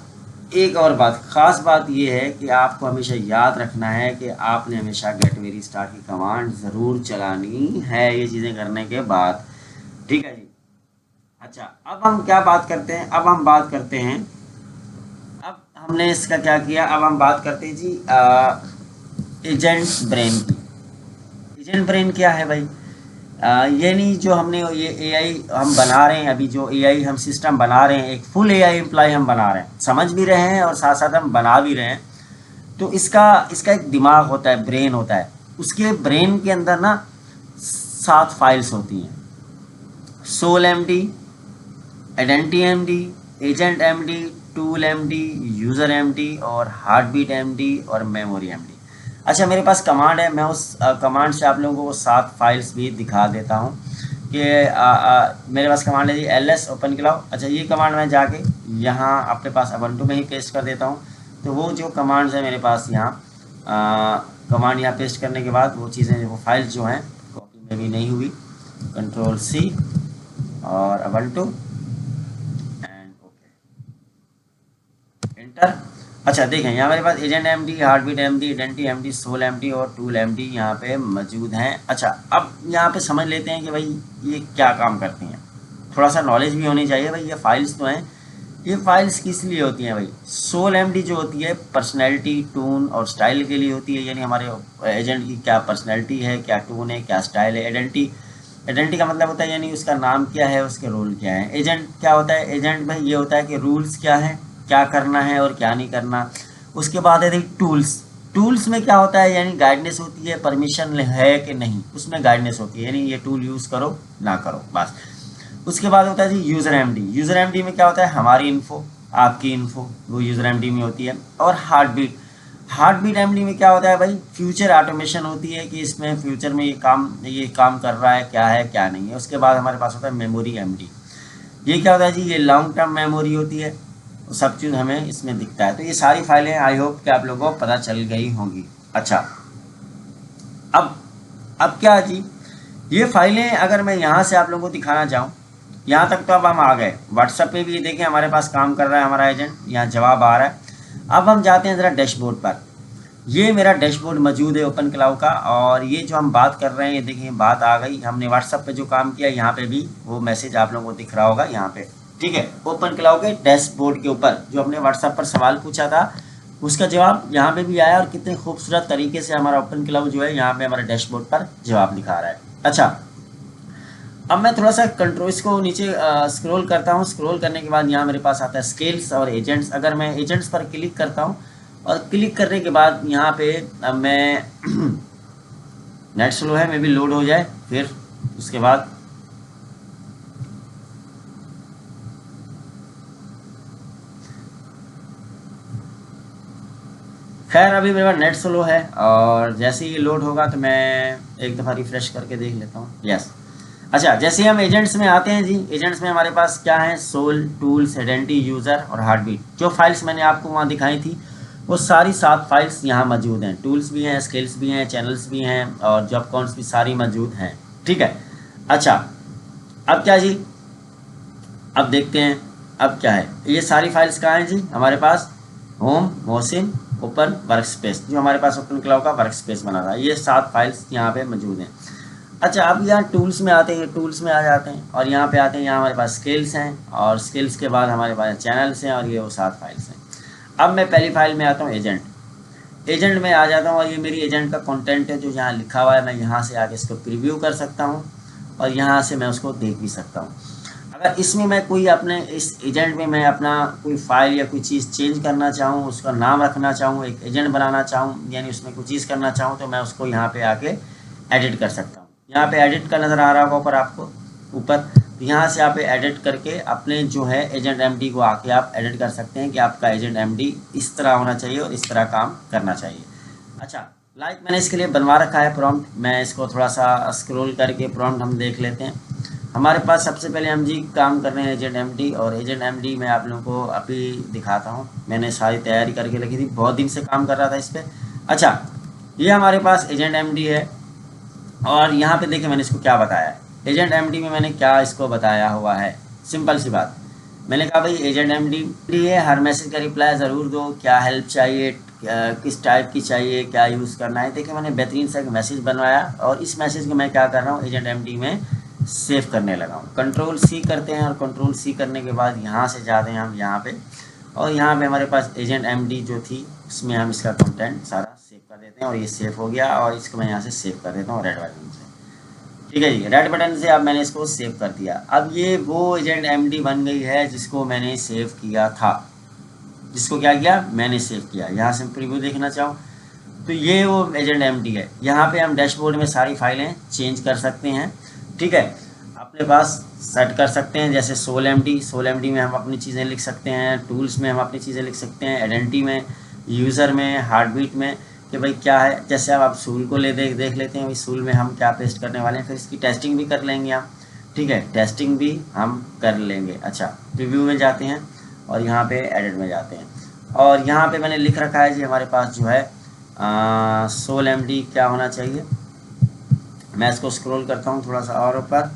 [SPEAKER 1] एक और बात, ख़ास बात ये है कि आपको हमेशा याद रखना है कि आपने हमेशा गेट वेरी स्टार की कमांड ज़रूर चलानी है ये चीज़ें करने के बाद। ठीक है जी। अच्छा, अब हम क्या बात करते हैं, अब हम बात करते हैं, अब हमने इसका क्या किया, अब हम बात करते हैं जी एजेंट ब्रेन की। एजेंट ब्रेन क्या है भाई, यानी जो हमने ये AI हम बना रहे हैं, अभी जो AI हम सिस्टम बना रहे हैं, एक फुल AI एम्प्लॉय हम बना रहे हैं, समझ भी रहे हैं और साथ साथ हम बना भी रहे हैं। तो इसका इसका एक दिमाग होता है, ब्रेन होता है। उसके ब्रेन के अंदर ना 7 फाइल्स होती हैं, soul MD, identity MD, agent MD, tool MD, user MD, और हार्ट बीट MD, और मेमोरी MD। अच्छा, मेरे पास कमांड है, मैं उस कमांड से आप लोगों को 7 फाइल्स भी दिखा देता हूँ कि मेरे पास कमांड है जी LS ओपन क्लाउड। अच्छा, ये कमांड मैं जाके यहाँ अपने पास अबंटू में ही पेस्ट कर देता हूँ। तो वो जो कमांड्स है मेरे पास यहाँ, कमांड यहाँ पेस्ट करने के बाद वो चीज़ें, वो फाइल्स जो हैं कॉपी में भी नहीं हुई, Ctrl+C और अबंटू एंड ओके, एंटर। अच्छा, देखें यहाँ मेरे पास agent MD, heartbeat MD, identity MD, soul MD और टूल MD यहाँ पे मौजूद हैं। अच्छा, अब यहाँ पे समझ लेते हैं कि भाई ये क्या काम करती हैं, थोड़ा सा नॉलेज भी होनी चाहिए भाई। ये फाइल्स तो हैं, ये फाइल्स किस लिए होती हैं भाई। सोल MD जो होती है पर्सनैलिटी, टून और स्टाइल के लिए होती है, यानी हमारे एजेंट की क्या पर्सनैलिटी है, क्या टून है, क्या स्टाइल है। आइडेंटिटी का मतलब होता है यानी उसका नाम क्या है, उसके रोल क्या है। एजेंट क्या होता है, एजेंट भाई ये होता है कि रूल्स क्या है, क्या करना है और क्या नहीं करना। उसके बाद है टूल्स, टूल्स में क्या होता है, यानी गाइडनेस होती है, परमिशन है कि नहीं, उसमें गाइडनेस होती है, यानी ये टूल यूज़ करो ना करो बस। उसके बाद होता है जी यूज़र एमडी। यूज़र एमडी में क्या होता है, हमारी इन्फो, आपकी इन्फो, वो यूज़र एमडी में होती है। और हार्ट बीट एमडी में क्या होता है भाई, फ्यूचर ऑटोमेशन होती है कि इसमें फ्यूचर में ये काम कर रहा है क्या नहीं है। उसके बाद हमारे पास होता है मेमोरी एमडी। ये क्या होता है जी, ये लॉन्ग टर्म मेमोरी होती है, सब चीज़ हमें इसमें दिखता है। तो ये सारी फाइलें आई होप कि आप लोगों को पता चल गई होंगी। अच्छा, अब क्या जी, ये फाइलें अगर मैं यहाँ से आप लोगों को दिखाना चाहूँ, यहाँ तक तो अब हम आ गए। व्हाट्सएप पे भी ये देखें हमारे पास काम कर रहा है हमारा एजेंट, यहाँ जवाब आ रहा है। अब हम जाते हैं ज़रा डैशबोर्ड पर। ये मेरा डैशबोर्ड मौजूद है ओपन क्लाउड का, और ये जो हम बात कर रहे हैं, ये देखिए बात आ गई, हमने व्हाट्सएप पे जो काम किया यहाँ पे भी वो मैसेज आप लोगों को दिख रहा होगा यहाँ पे, ठीक है। ओपन क्लाउड के डैशबोर्ड के ऊपर जो हमने व्हाट्सएप पर सवाल पूछा था उसका जवाब यहाँ पे भी आया, और कितने खूबसूरत तरीके से हमारा ओपन क्लाउड जो है यहाँ पे हमारे डैशबोर्ड पर जवाब दिखा रहा है। अच्छा, अब मैं थोड़ा सा कंट्रोल इसको नीचे स्क्रॉल करता हूँ। स्क्रॉल करने के बाद यहाँ मेरे पास आता है स्केल्स और एजेंट्स। अगर मैं एजेंट्स पर क्लिक करता हूँ, और क्लिक करने के बाद यहाँ पे अब मैं नेट स्लो है, मे भी लोड हो जाए, फिर उसके बाद खैर अभी मेरे पास नेट स्लो है, और जैसे ही लोड होगा तो मैं एक दफ़ा रिफ्रेश करके देख लेता हूँ। यस, अच्छा, जैसे हम एजेंट्स में आते हैं जी, एजेंट्स में हमारे पास क्या है, सोल, टूल्स, आइडेंटिटी, यूज़र और हार्टबीट। जो फाइल्स मैंने आपको वहाँ दिखाई थी वो सारी 7 फाइल्स यहाँ मौजूद हैं। टूल्स भी हैं, स्किल्स भी हैं, चैनल्स भी हैं, और जॉब काउंट्स भी सारी मौजूद हैं, ठीक है। अच्छा, अब क्या जी, अब देखते हैं अब क्या है। ये सारी फाइल्स कहाँ हैं जी, हमारे पास home, Mohsin, open, workspace, जो हमारे पास ओपन क्लाउड का वर्क स्पेस बना था, ये 7 फाइल्स यहाँ पे मौजूद हैं। अच्छा, अब यहाँ टूल्स में आते हैं, टूल्स में आ जाते हैं, और यहाँ पे आते हैं, यहाँ हमारे पास स्किल्स हैं, और स्किल्स के बाद हमारे पास चैनल्स हैं, और ये वो 7 फाइल्स हैं। अब मैं पहली फाइल में आता हूँ, एजेंट में आ जाता हूँ, और ये मेरी एजेंट का कंटेंट है जो यहाँ लिखा हुआ है। मैं यहाँ से आके इसको प्रीव्यू कर सकता हूँ, और यहाँ से मैं उसको देख भी सकता हूँ। अगर इसमें मैं कोई अपने इस एजेंट में मैं अपना कोई फाइल या कोई चीज़ चेंज करना चाहूँ, उसका नाम रखना चाहूँ, एक एजेंट बनाना चाहूँ, यानी उसमें कोई चीज़ करना चाहूँ, तो मैं उसको यहाँ पे आके एडिट कर सकता हूँ। यहाँ पे एडिट का नज़र आ रहा होगा ऊपर आपको, ऊपर, यहाँ से आप एडिट करके अपने जो है एजेंट एमडी को आके आप एडिट कर सकते हैं कि आपका एजेंट एमडी इस तरह होना चाहिए और इस तरह काम करना चाहिए। अच्छा, लाइक मैंने इसके लिए बनवा रखा है प्रॉम्प्ट, मैं इसको थोड़ा सा स्क्रॉल करके प्रॉम्प्ट हम देख लेते हैं। हमारे पास सबसे पहले हम जी काम कर रहे हैं एजेंट एमडी, और एजेंट एमडी मैं आप लोगों को अभी दिखाता हूँ। मैंने सारी तैयारी करके रखी थी, बहुत दिन से काम कर रहा था इस पर। अच्छा, ये हमारे पास एजेंट एमडी है, और यहाँ पे देखिए मैंने इसको क्या बताया है। एजेंट एमडी में मैंने क्या इसको बताया हुआ है, सिंपल सी बात, मैंने कहा भाई एजेंट एमडी है, हर मैसेज का रिप्लाई ज़रूर दो, क्या हेल्प चाहिए, किस टाइप की चाहिए, क्या यूज़ करना है। देखिए मैंने बेहतरीन सा एक मैसेज बनवाया, और इस मैसेज को मैं क्या कर रहा हूँ, एजेंट एमडी में सेव करने लगा हूँ। कंट्रोल सी करते हैं, और कंट्रोल सी करने के बाद यहाँ से जाते हैं हम यहाँ पे, और यहाँ पे हमारे पास एजेंट एमडी जो थी उसमें हम इसका कंटेंट सारा सेव कर देते हैं, और ये सेव हो गया, और इसको मैं यहाँ से सेव कर देता हूँ रेड बटन से। ठीक है जी, रेड बटन से अब मैंने इसको सेव कर दिया। अब ये वो एजेंट एमडी बन गई है जिसको मैंने सेव किया था, जिसको क्या किया, मैंने सेव किया। यहाँ से प्रीव्यू देखना चाहूँ तो ये वो एजेंट एमडी है। यहाँ पे हम डैशबोर्ड में सारी फाइलें चेंज कर सकते हैं, ठीक है, अपने पास सेट कर सकते हैं। जैसे सोल एमडी में हम अपनी चीज़ें लिख सकते हैं, टूल्स में हम अपनी चीज़ें लिख सकते हैं, आइडेंटिटी में, यूज़र में, हार्टबीट में, कि भाई क्या है। जैसे अब आप सूल को देख लेते हैं, भाई सूल में हम क्या पेस्ट करने वाले हैं, फिर इसकी टेस्टिंग भी कर लेंगे हम, ठीक है, टेस्टिंग भी हम कर लेंगे। अच्छा, प्रीव्यू में जाते हैं, और यहाँ पे एडिट में जाते हैं, और यहाँ पे मैंने लिख रखा है जी हमारे पास जो है सोल एमडी क्या होना चाहिए। मैं इसको स्क्रॉल करता हूँ थोड़ा सा और ऊपर,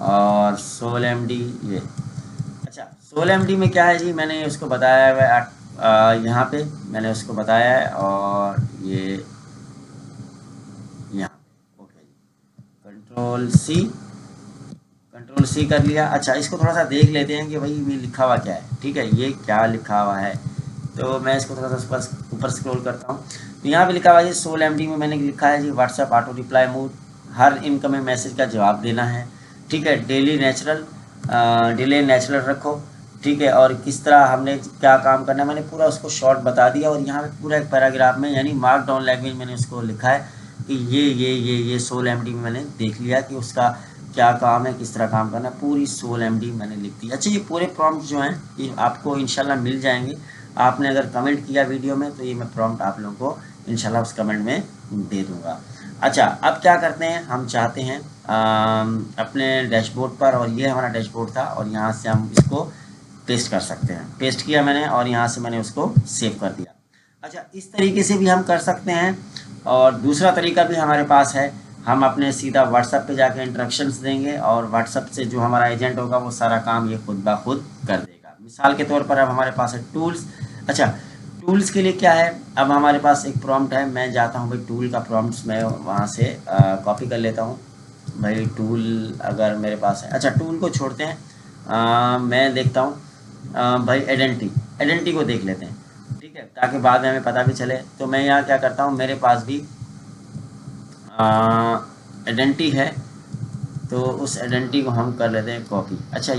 [SPEAKER 1] और सोल एमडी ये। अच्छा, सोल एमडी में क्या है जी, मैंने उसको बताया हुआ है, यहाँ पे मैंने उसको बताया है, और ये यहाँ पे ओके जी, कंट्रोल सी कर लिया। अच्छा, इसको थोड़ा सा देख लेते हैं कि भाई ये लिखा हुआ क्या है, ठीक है, ये क्या लिखा हुआ है। तो मैं इसको थोड़ा सा ऊपर स्क्रॉल करता हूँ, तो यहाँ पे लिखा हुआ है सोल एमडी में मैंने लिखा है जी व्हाट्सएप ऑटो रिप्लाई मोड, हर इनकमिंग मैसेज का जवाब देना है, ठीक है, डिले नेचुरल रखो, ठीक है, और किस तरह हमने क्या काम करना है मैंने पूरा उसको शॉर्ट बता दिया। और यहाँ पे पूरा एक पैराग्राफ में यानी मार्क डाउन लैंग्वेज मैंने उसको लिखा है कि ये सोल एमडी में मैंने देख लिया कि उसका क्या काम है, किस तरह काम करना है, पूरी सोल एमडी मैंने लिख दी। अच्छा, ये पूरे प्रॉम्प्ट जो हैं ये आपको इंशाल्लाह मिल जाएंगे। आपने अगर कमेंट किया वीडियो में तो ये मैं प्रॉम्प्ट आप लोगों को इंशाल्लाह उस कमेंट में दे दूँगा। अच्छा, अब क्या करते हैं, हम चाहते हैं अपने डैशबोर्ड पर, और ये हमारा डैशबोर्ड था, और यहाँ से हम इसको पेस्ट कर सकते हैं। पेस्ट किया मैंने और यहाँ से मैंने उसको सेव कर दिया। अच्छा, इस तरीके से भी हम कर सकते हैं। और दूसरा तरीका भी हमारे पास है, हम अपने सीधा व्हाट्सएप पे जाके इंस्ट्रक्शंस देंगे और व्हाट्सएप से जो हमारा एजेंट होगा वो सारा काम ये खुद ब खुद कर देगा। मिसाल के तौर पर अब हमारे पास है टूल्स। अच्छा, टूल्स के लिए क्या है, अब हमारे पास एक प्रॉम्प्ट है, मैं जाता हूँ भाई टूल का प्रॉम्प्ट्स मैं वहाँ से कॉपी कर लेता हूँ भाई। टूल अगर मेरे पास है, अच्छा टूल को छोड़ते हैं, मैं देखता हूँ भाई आइडेंटिटी को देख लेते हैं, ठीक है, ताकि बाद में हमें पता भी चले। तो मैं यहाँ क्या करता हूँ, मेरे पास भी आइडेंटिटी है, तो उस आइडेंटिटी को हम कर लेते हैं कॉपी। अच्छा,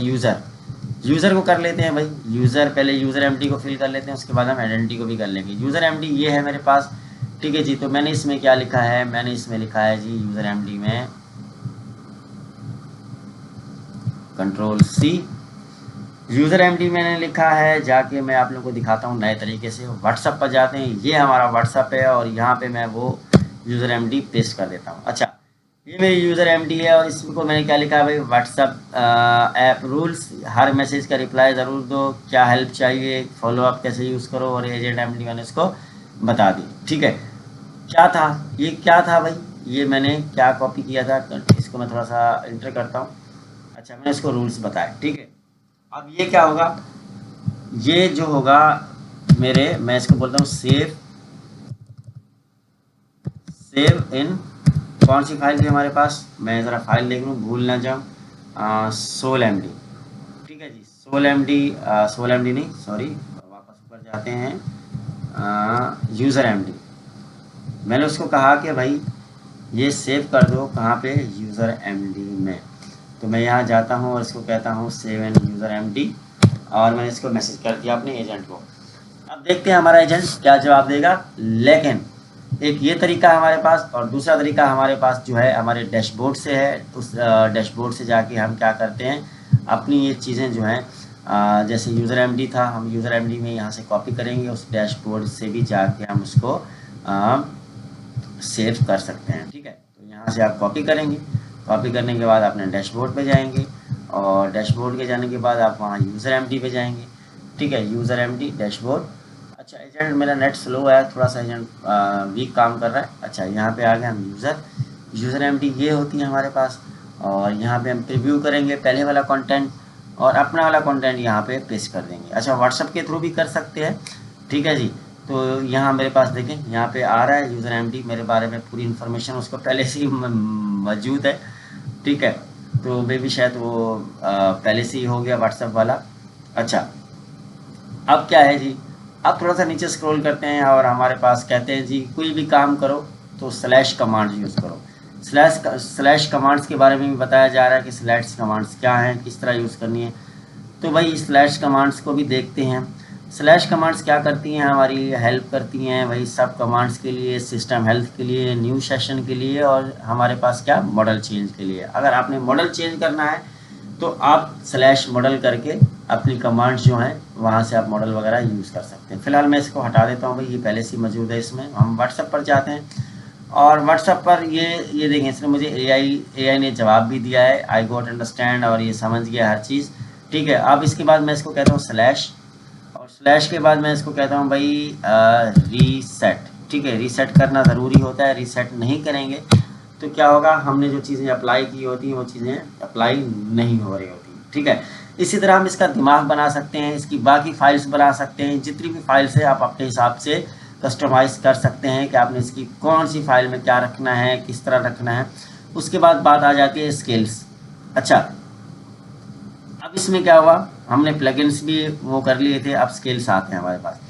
[SPEAKER 1] यूज़र को कर लेते हैं भाई, पहले यूज़र एमडी को फिल कर लेते हैं, उसके बाद हम आइडेंटिटी को भी कर लेंगे। यूज़र एमडी ये है मेरे पास, ठीक है जी। तो मैंने इसमें क्या लिखा है, मैंने इसमें लिखा है जी यूज़र एमडी में Ctrl+C, यूज़र एमडी मैंने लिखा है। जाके मैं आप लोगों को दिखाता हूँ नए तरीके से। व्हाट्सएप पर जाते हैं, ये हमारा व्हाट्सएप है और यहाँ पे मैं वो यूज़र एमडी पेस्ट कर देता हूँ। अच्छा, ये मेरी यूज़र एमडी है और इसको मैंने क्या लिखा है भाई, व्हाट्सएप ऐप रूल्स, हर मैसेज का रिप्लाई ज़रूर दो, क्या हेल्प चाहिए, फॉलोअप कैसे यूज़ करो, और एजेंट एमडी मैंने इसको बता दी। ठीक है, क्या था ये, क्या था भाई, ये मैंने क्या कॉपी किया था, इसको मैं थोड़ा सा इंटर करता हूँ। अच्छा, मैंने इसको रूल्स बताए, ठीक है। अब ये क्या होगा, ये जो होगा मेरे, मैं इसको बोलता हूँ सेव इन, कौन सी फाइल थी हमारे पास, मैं ज़रा फाइल देख लूँ भूल ना जाऊँ, सोल एमडी, ठीक है जी। सोल एमडी नहीं, सॉरी, वापस ऊपर जाते हैं, यूज़र एमडी। मैंने उसको कहा कि भाई ये सेव कर दो, कहाँ पे, यूज़र एमडी में। तो मैं यहाँ जाता हूँ और इसको कहता हूँ सेव इन यूज़र एमडी, और मैंने इसको मैसेज कर दिया अपने एजेंट को। अब देखते हैं हमारा एजेंट क्या जवाब देगा। लेकिन एक ये तरीका हमारे पास, और दूसरा तरीका हमारे पास जो है हमारे डैशबोर्ड से है। उस डैशबोर्ड से जाके हम क्या करते हैं, अपनी ये चीज़ें जो हैं, जैसे यूज़र एमडी था, हम यूज़र एमडी में यहाँ से कॉपी करेंगे, उस डैशबोर्ड से भी जाके हम उसको सेव कर सकते हैं। ठीक है, तो यहाँ से आप कॉपी करेंगे, कॉपी करने के बाद अपने डैशबोर्ड पे जाएंगे, और डैशबोर्ड के जाने के बाद आप वहाँ यूज़र एमडी पे जाएंगे। ठीक है, यूज़र एमडी डैशबोर्ड। अच्छा, एजेंट मेरा नेट स्लो है, थोड़ा सा एजेंट वीक काम कर रहा है। अच्छा, यहाँ पे आ गए हम यूज़र एमडी, ये होती है हमारे पास, और यहाँ पे हम प्रीव्यू करेंगे पहले वाला कंटेंट और अपना वाला कंटेंट यहाँ पे पेस्ट कर देंगे। अच्छा, व्हाट्सएप के थ्रू भी कर सकते हैं, ठीक है जी। तो यहाँ मेरे पास देखें, यहाँ पे आ रहा है यूज़र एमडी, मेरे बारे में पूरी इन्फॉर्मेशन उसको पहले से ही मौजूद है। ठीक है, तो मे भी शायद वो पहले से ही हो गया व्हाट्सएप वाला। अच्छा, अब क्या है जी, अब थोड़ा सा नीचे स्क्रॉल करते हैं और हमारे पास कहते हैं जी कोई भी काम करो तो स्लैश कमांड यूज़ करो। स्लैश कमांड्स के बारे में भी बताया जा रहा है कि स्लैश कमांड्स क्या हैं, किस तरह यूज़ करनी है। तो भाई स्लैश कमांड्स को भी देखते हैं। स्लैश कमांड्स क्या करती हैं, हमारी हेल्प करती हैं भाई सब कमांड्स के लिए, सिस्टम हेल्थ के लिए, न्यू सेशन के लिए, और हमारे पास क्या, मॉडल चेंज के लिए। अगर आपने मॉडल चेंज करना है तो आप स्लैश मॉडल करके अपनी कमांड्स जो हैं वहाँ से आप मॉडल वगैरह यूज़ कर सकते हैं। फिलहाल मैं इसको हटा देता हूँ भाई, ये पहले से मौजूद है इसमें। हम व्हाट्सएप पर जाते हैं और व्हाट्सएप पर ये देखें, इसने मुझे एआई ने जवाब भी दिया है, आई गॉट अंडरस्टैंड, और ये समझ गया हर चीज़। ठीक है, अब इसके बाद मैं इसको कहता हूँ स्लैश, और स्लैश के बाद मैं इसको कहता हूँ भाई रीसेट। ठीक है, रीसेट करना ज़रूरी होता है, रीसेट नहीं करेंगे तो क्या होगा, हमने जो चीज़ें अप्लाई की होती हैं वो चीज़ें अप्लाई नहीं हो रही होती। ठीक है, इसी तरह हम इसका दिमाग बना सकते हैं, इसकी बाकी फाइल्स बना सकते हैं, जितनी भी फाइल्स है आप अपने हिसाब से कस्टमाइज़ कर सकते हैं कि आपने इसकी कौन सी फाइल में क्या रखना है, किस तरह रखना है। उसके बाद बात आ जाती है स्केल्स। अच्छा, अब इसमें क्या हुआ, हमने प्लगइन्स भी वो कर लिए थे, अब स्केल्स आते हैं हमारे पास।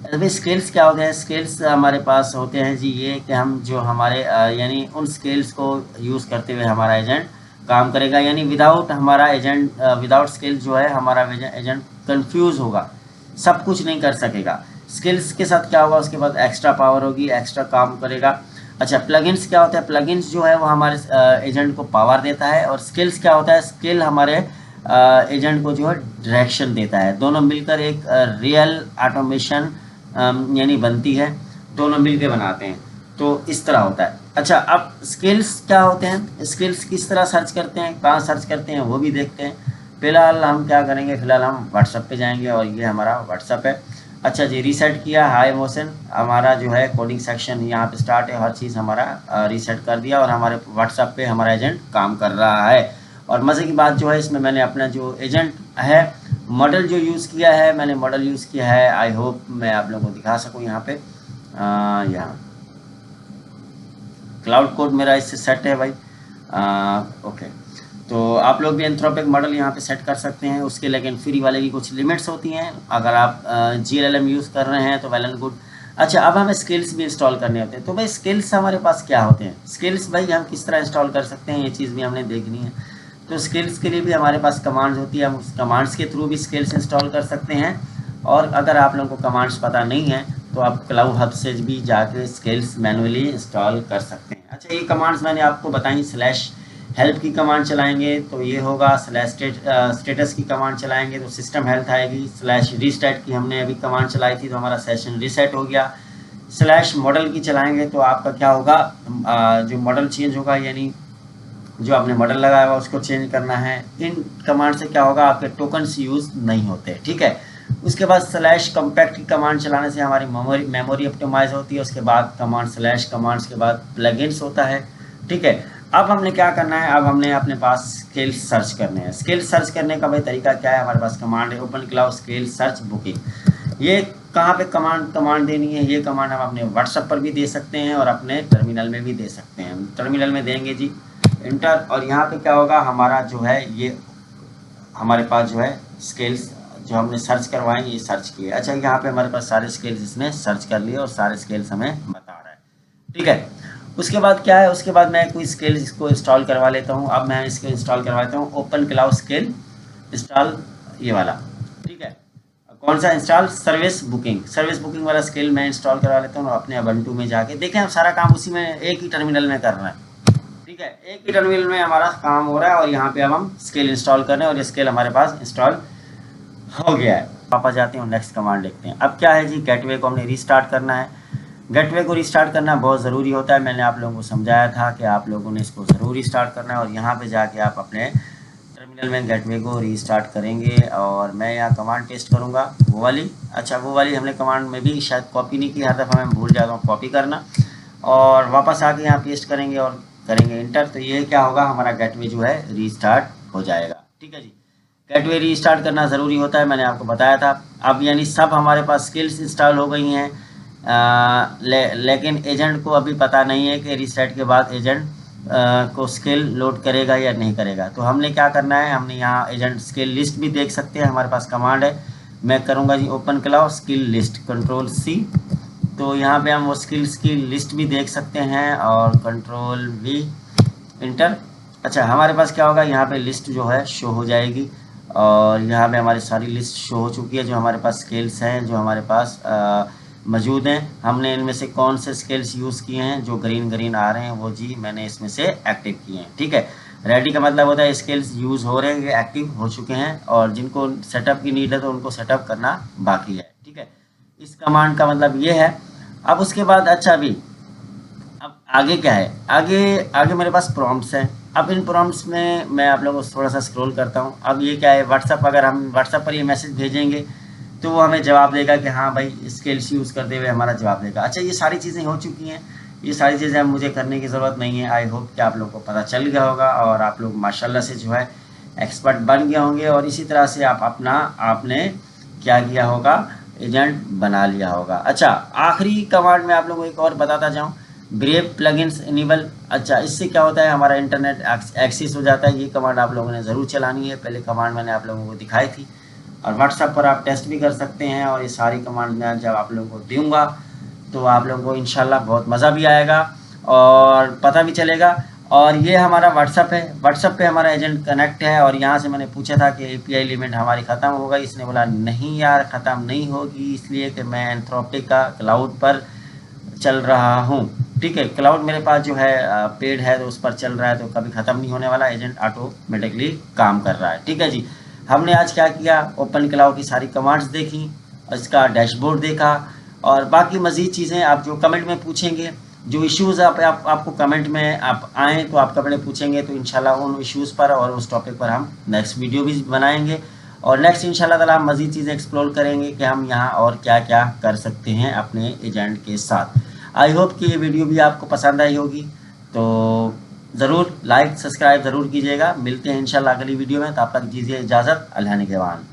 [SPEAKER 1] अभी स्केल्स क्या होते हैं, स्केल्स हमारे पास होते हैं जी ये कि हम जो हमारे यानी उन स्केल्स को यूज़ करते हुए हमारा एजेंट काम करेगा, यानी विदाउट हमारा एजेंट, विदाउट स्किल जो है हमारा एजेंट कंफ्यूज होगा, सब कुछ नहीं कर सकेगा। स्किल्स के साथ क्या होगा, उसके बाद एक्स्ट्रा पावर होगी, एक्स्ट्रा काम करेगा। अच्छा, प्लगइन्स क्या होता है, प्लगइन्स जो है वो हमारे एजेंट को पावर देता है, और स्किल्स क्या होता है, स्किल हमारे एजेंट को जो है डायरेक्शन देता है। दोनों मिलकर एक रियल ऑटोमेशन यानी बनती है, दोनों मिलकर बनाते हैं, तो इस तरह होता है। अच्छा, अब स्किल्स क्या होते हैं, स्किल्स किस तरह सर्च करते हैं, कहाँ सर्च करते हैं, वो भी देखते हैं। फिलहाल हम क्या करेंगे, फिलहाल हम व्हाट्सएप पे जाएंगे, और ये हमारा व्हाट्सएप है। अच्छा जी, रीसेट किया, हाई मोशन, हमारा जो है कोडिंग सेक्शन यहाँ पे स्टार्ट है, हर चीज़ हमारा रीसेट कर दिया, और हमारे व्हाट्सएप पे हमारा एजेंट काम कर रहा है। और मज़े की बात जो है, इसमें मैंने अपना जो एजेंट है मॉडल जो यूज़ किया है, मैंने मॉडल यूज़ किया है, आई होप मैं आप लोगों को दिखा सकूँ यहाँ पे। यहाँ क्लाउड कोड मेरा इससे सेट है भाई। ओके, तो आप लोग भी एंथ्रोपिक मॉडल यहाँ पे सेट कर सकते हैं उसके, लेकिन फ्री वाले की कुछ लिमिट्स होती हैं। अगर आप GLLM यूज़ कर रहे हैं तो वेल एंड गुड। अच्छा, अब हमें स्किल्स भी इंस्टॉल करने होते हैं, तो भाई स्किल्स हमारे पास क्या होते हैं, स्किल्स भाई हम किस तरह इंस्टॉल कर सकते हैं, ये चीज़ भी हमने देखनी है। तो स्किल्स के लिए भी हमारे पास कमांड्स होती है, हम उस कमांड्स के थ्रू भी स्किल्स इंस्टॉल कर सकते हैं। और अगर आप लोगों को कमांड्स पता नहीं है तो आप क्लाउड हब से भी जाके स्किल्स मैनुअली इंस्टॉल कर सकते हैं। अच्छा, ये कमांड्स मैंने आपको बताई, /हेल्प की कमांड चलाएंगे तो ये होगा, /स्टेटस की कमांड चलाएंगे तो सिस्टम हेल्थ आएगी, /रीस्टार्ट की हमने अभी कमांड चलाई थी तो हमारा सेशन रीसेट हो गया, /मॉडल की चलाएंगे तो आपका क्या होगा, जो मॉडल चेंज होगा, यानी जो आपने मॉडल लगाया हुआ उसको चेंज करना है। इन कमांड से क्या होगा, आपके टोकन्स यूज़ नहीं होते, ठीक है। उसके बाद /कम्पैक्ट की कमांड चलाने से हमारी मेमोरी ऑप्टिमाइज होती है। उसके बाद कमांड्स के बाद प्लगइन्स होता है, ठीक है। अब हमने क्या करना है, अब हमने अपने पास स्किल्स सर्च करने हैं। स्किल्स सर्च करने का भाई तरीका क्या है, हमारे पास कमांड है open cloud skill search booking. ये कहाँ पे कमांड देनी है, ये कमांड हम अपने व्हाट्सएप पर भी दे सकते हैं और अपने टर्मिनल में भी दे सकते हैं। टर्मिनल में देंगे जी इंटर, और यहाँ पे क्या होगा, हमारा जो है ये हमारे पास जो है स्किल्स जो हमने सर्च करवाए ये सर्च किए। अच्छा, यहाँ पे हमारे पास सारे स्किल्स इसने सर्च कर लिए और सारे स्किल्स हमें बता रहा है, ठीक है। उसके बाद क्या है, उसके बाद मैं कोई स्किल इसको इंस्टॉल करवा लेता हूँ। अब मैं इसको इंस्टॉल करवाता हूँ ओपन क्लाउड स्किल इंस्टॉल, ये वाला, ठीक है। कौन सा इंस्टॉल, सर्विस बुकिंग वाला स्किल मैं इंस्टॉल करवा लेता हूँ अपने ubuntu में जाके। देखें, हम सारा काम उसी में एक ही टर्मिनल में कर रहे हैं, ठीक है, एक ही टर्मिनल में हमारा काम हो रहा है। और यहाँ पे अब हम स्किल इंस्टॉल कर रहे हैं और ये स्किल हमारे पास इंस्टॉल हो गया है। वापस जाते हैं और नेक्स्ट कमांड देखते हैं। अब क्या है जी, गेटवे को हमने रीस्टार्ट करना है। गेटवे को रीस्टार्ट करना बहुत ज़रूरी होता है, मैंने आप लोगों को समझाया था कि आप लोगों ने इसको ज़रूर रीस्टार्ट करना है। और यहाँ पे जाके आप अपने टर्मिनल में गेटवे को रीस्टार्ट करेंगे, और मैं यहाँ कमांड पेस्ट करूँगा वो वाली। अच्छा, वो वाली हमने कमांड में भी शायद कॉपी नहीं की, हर दफ़ा मैं भूल जाता हूँ कॉपी करना। और वापस आके यहाँ पेस्ट करेंगे और करेंगे इंटर, तो ये क्या होगा, हमारा गेटवे जो है रीस्टार्ट हो जाएगा, ठीक है जी। गेटवे रीस्टार्ट करना ज़रूरी होता है, मैंने आपको बताया था। अब यानी सब हमारे पास स्किल्स इंस्टॉल हो गई हैं, लेकिन एजेंट को अभी पता नहीं है कि रीसेट के बाद एजेंट को स्किल लोड करेगा या नहीं करेगा। तो हमने क्या करना है, हमने यहाँ एजेंट स्किल लिस्ट भी देख सकते हैं, हमारे पास कमांड है। मैं करूँगा जी open cloud skill list, Ctrl+C, तो यहाँ पे हम वो स्किल्स की लिस्ट भी देख सकते हैं, और Ctrl+V इंटर। अच्छा, हमारे पास क्या होगा, यहाँ पे लिस्ट जो है शो हो जाएगी, और यहाँ पे हमारी सारी लिस्ट शो हो चुकी है जो हमारे पास स्किल्स हैं, जो हमारे पास मौजूद हैं। हमने इनमें से कौन से स्किल्स यूज़ किए हैं, जो ग्रीन आ रहे हैं वो जी मैंने इसमें से एक्टिव किए हैं, ठीक है। रेडी का मतलब होता है स्किल्स यूज़ हो रहे हैं, ये एक्टिव हो चुके हैं, और जिनको सेटअप की नीड है तो उनको सेटअप करना बाकी है, ठीक है। इस कमांड का मतलब ये है। अब उसके बाद अच्छा भी, अब आगे क्या है, आगे मेरे पास प्रॉम्प्ट्स हैं। अब इन प्रॉम्प्ट्स में मैं आप लोगों को थोड़ा सा स्क्रॉल करता हूँ। अब ये क्या है, व्हाट्सअप, अगर हम व्हाट्सअप पर ये मैसेज भेजेंगे तो वो हमें जवाब देगा कि हाँ भाई स्किल्स यूज़ करते हुए हमारा जवाब देगा। अच्छा, ये सारी चीज़ें हो चुकी हैं, ये सारी चीज़ें अब मुझे करने की ज़रूरत नहीं है। आई होप कि आप लोग को पता चल गया होगा, और आप लोग माशाल्लाह से जो है एक्सपर्ट बन गए होंगे, और इसी तरह से आपने क्या किया होगा, एजेंट बना लिया होगा। अच्छा, आखिरी कमांड में आप लोगों को एक और बताता जाऊँ, ब्रेव प्लगइन्स इनेबल। अच्छा, इससे क्या होता है, हमारा इंटरनेट एक्सेस हो जाता है। ये कमांड आप लोगों ने ज़रूर चलानी है, पहले कमांड मैंने आप लोगों को दिखाई थी, और व्हाट्सएप पर आप टेस्ट भी कर सकते हैं। और ये सारी कमांड मैं जब आप लोगों को दूंगा तो आप लोगों को इंशाल्लाह बहुत मज़ा भी आएगा और पता भी चलेगा। और ये हमारा व्हाट्सअप है, व्हाट्सअप पे हमारा एजेंट कनेक्ट है। और यहाँ से मैंने पूछा था कि एपीआई लिमिट हमारी ख़त्म हो गई, इसने बोला नहीं यार ख़त्म नहीं होगी, इसलिए कि मैं एंथ्रोपिक का क्लाउड पर चल रहा हूँ। ठीक है, क्लाउड मेरे पास जो है पेड है, तो उस पर चल रहा है, तो कभी ख़त्म नहीं होने वाला, एजेंट ऑटोमेटिकली काम कर रहा है। ठीक है जी, हमने आज क्या किया, ओपन क्लाउड की सारी कमांड्स देखी, इसका डैशबोर्ड देखा, और बाकी मज़ीद चीज़ें आप जो कमेंट में पूछेंगे, जो इश्यूज़ आपको कमेंट में आप आएँ तो आप कमेंट में पूछेंगे, तो इंशाल्लाह उन इश्यूज़ पर और उस टॉपिक पर हम नेक्स्ट वीडियो भी बनाएंगे। और नेक्स्ट इंशाल्लाह ताला हम मज़ीद चीज़ें एक्सप्लोर करेंगे कि हम यहाँ और क्या क्या कर सकते हैं अपने एजेंट के साथ। आई होप कि ये वीडियो भी आपको पसंद आई होगी, तो ज़रूर लाइक सब्सक्राइब ज़रूर कीजिएगा। मिलते हैं इंशाल्लाह अगली वीडियो में, तब तक दीजिए इजाज़त। अल्लाह निगहबान।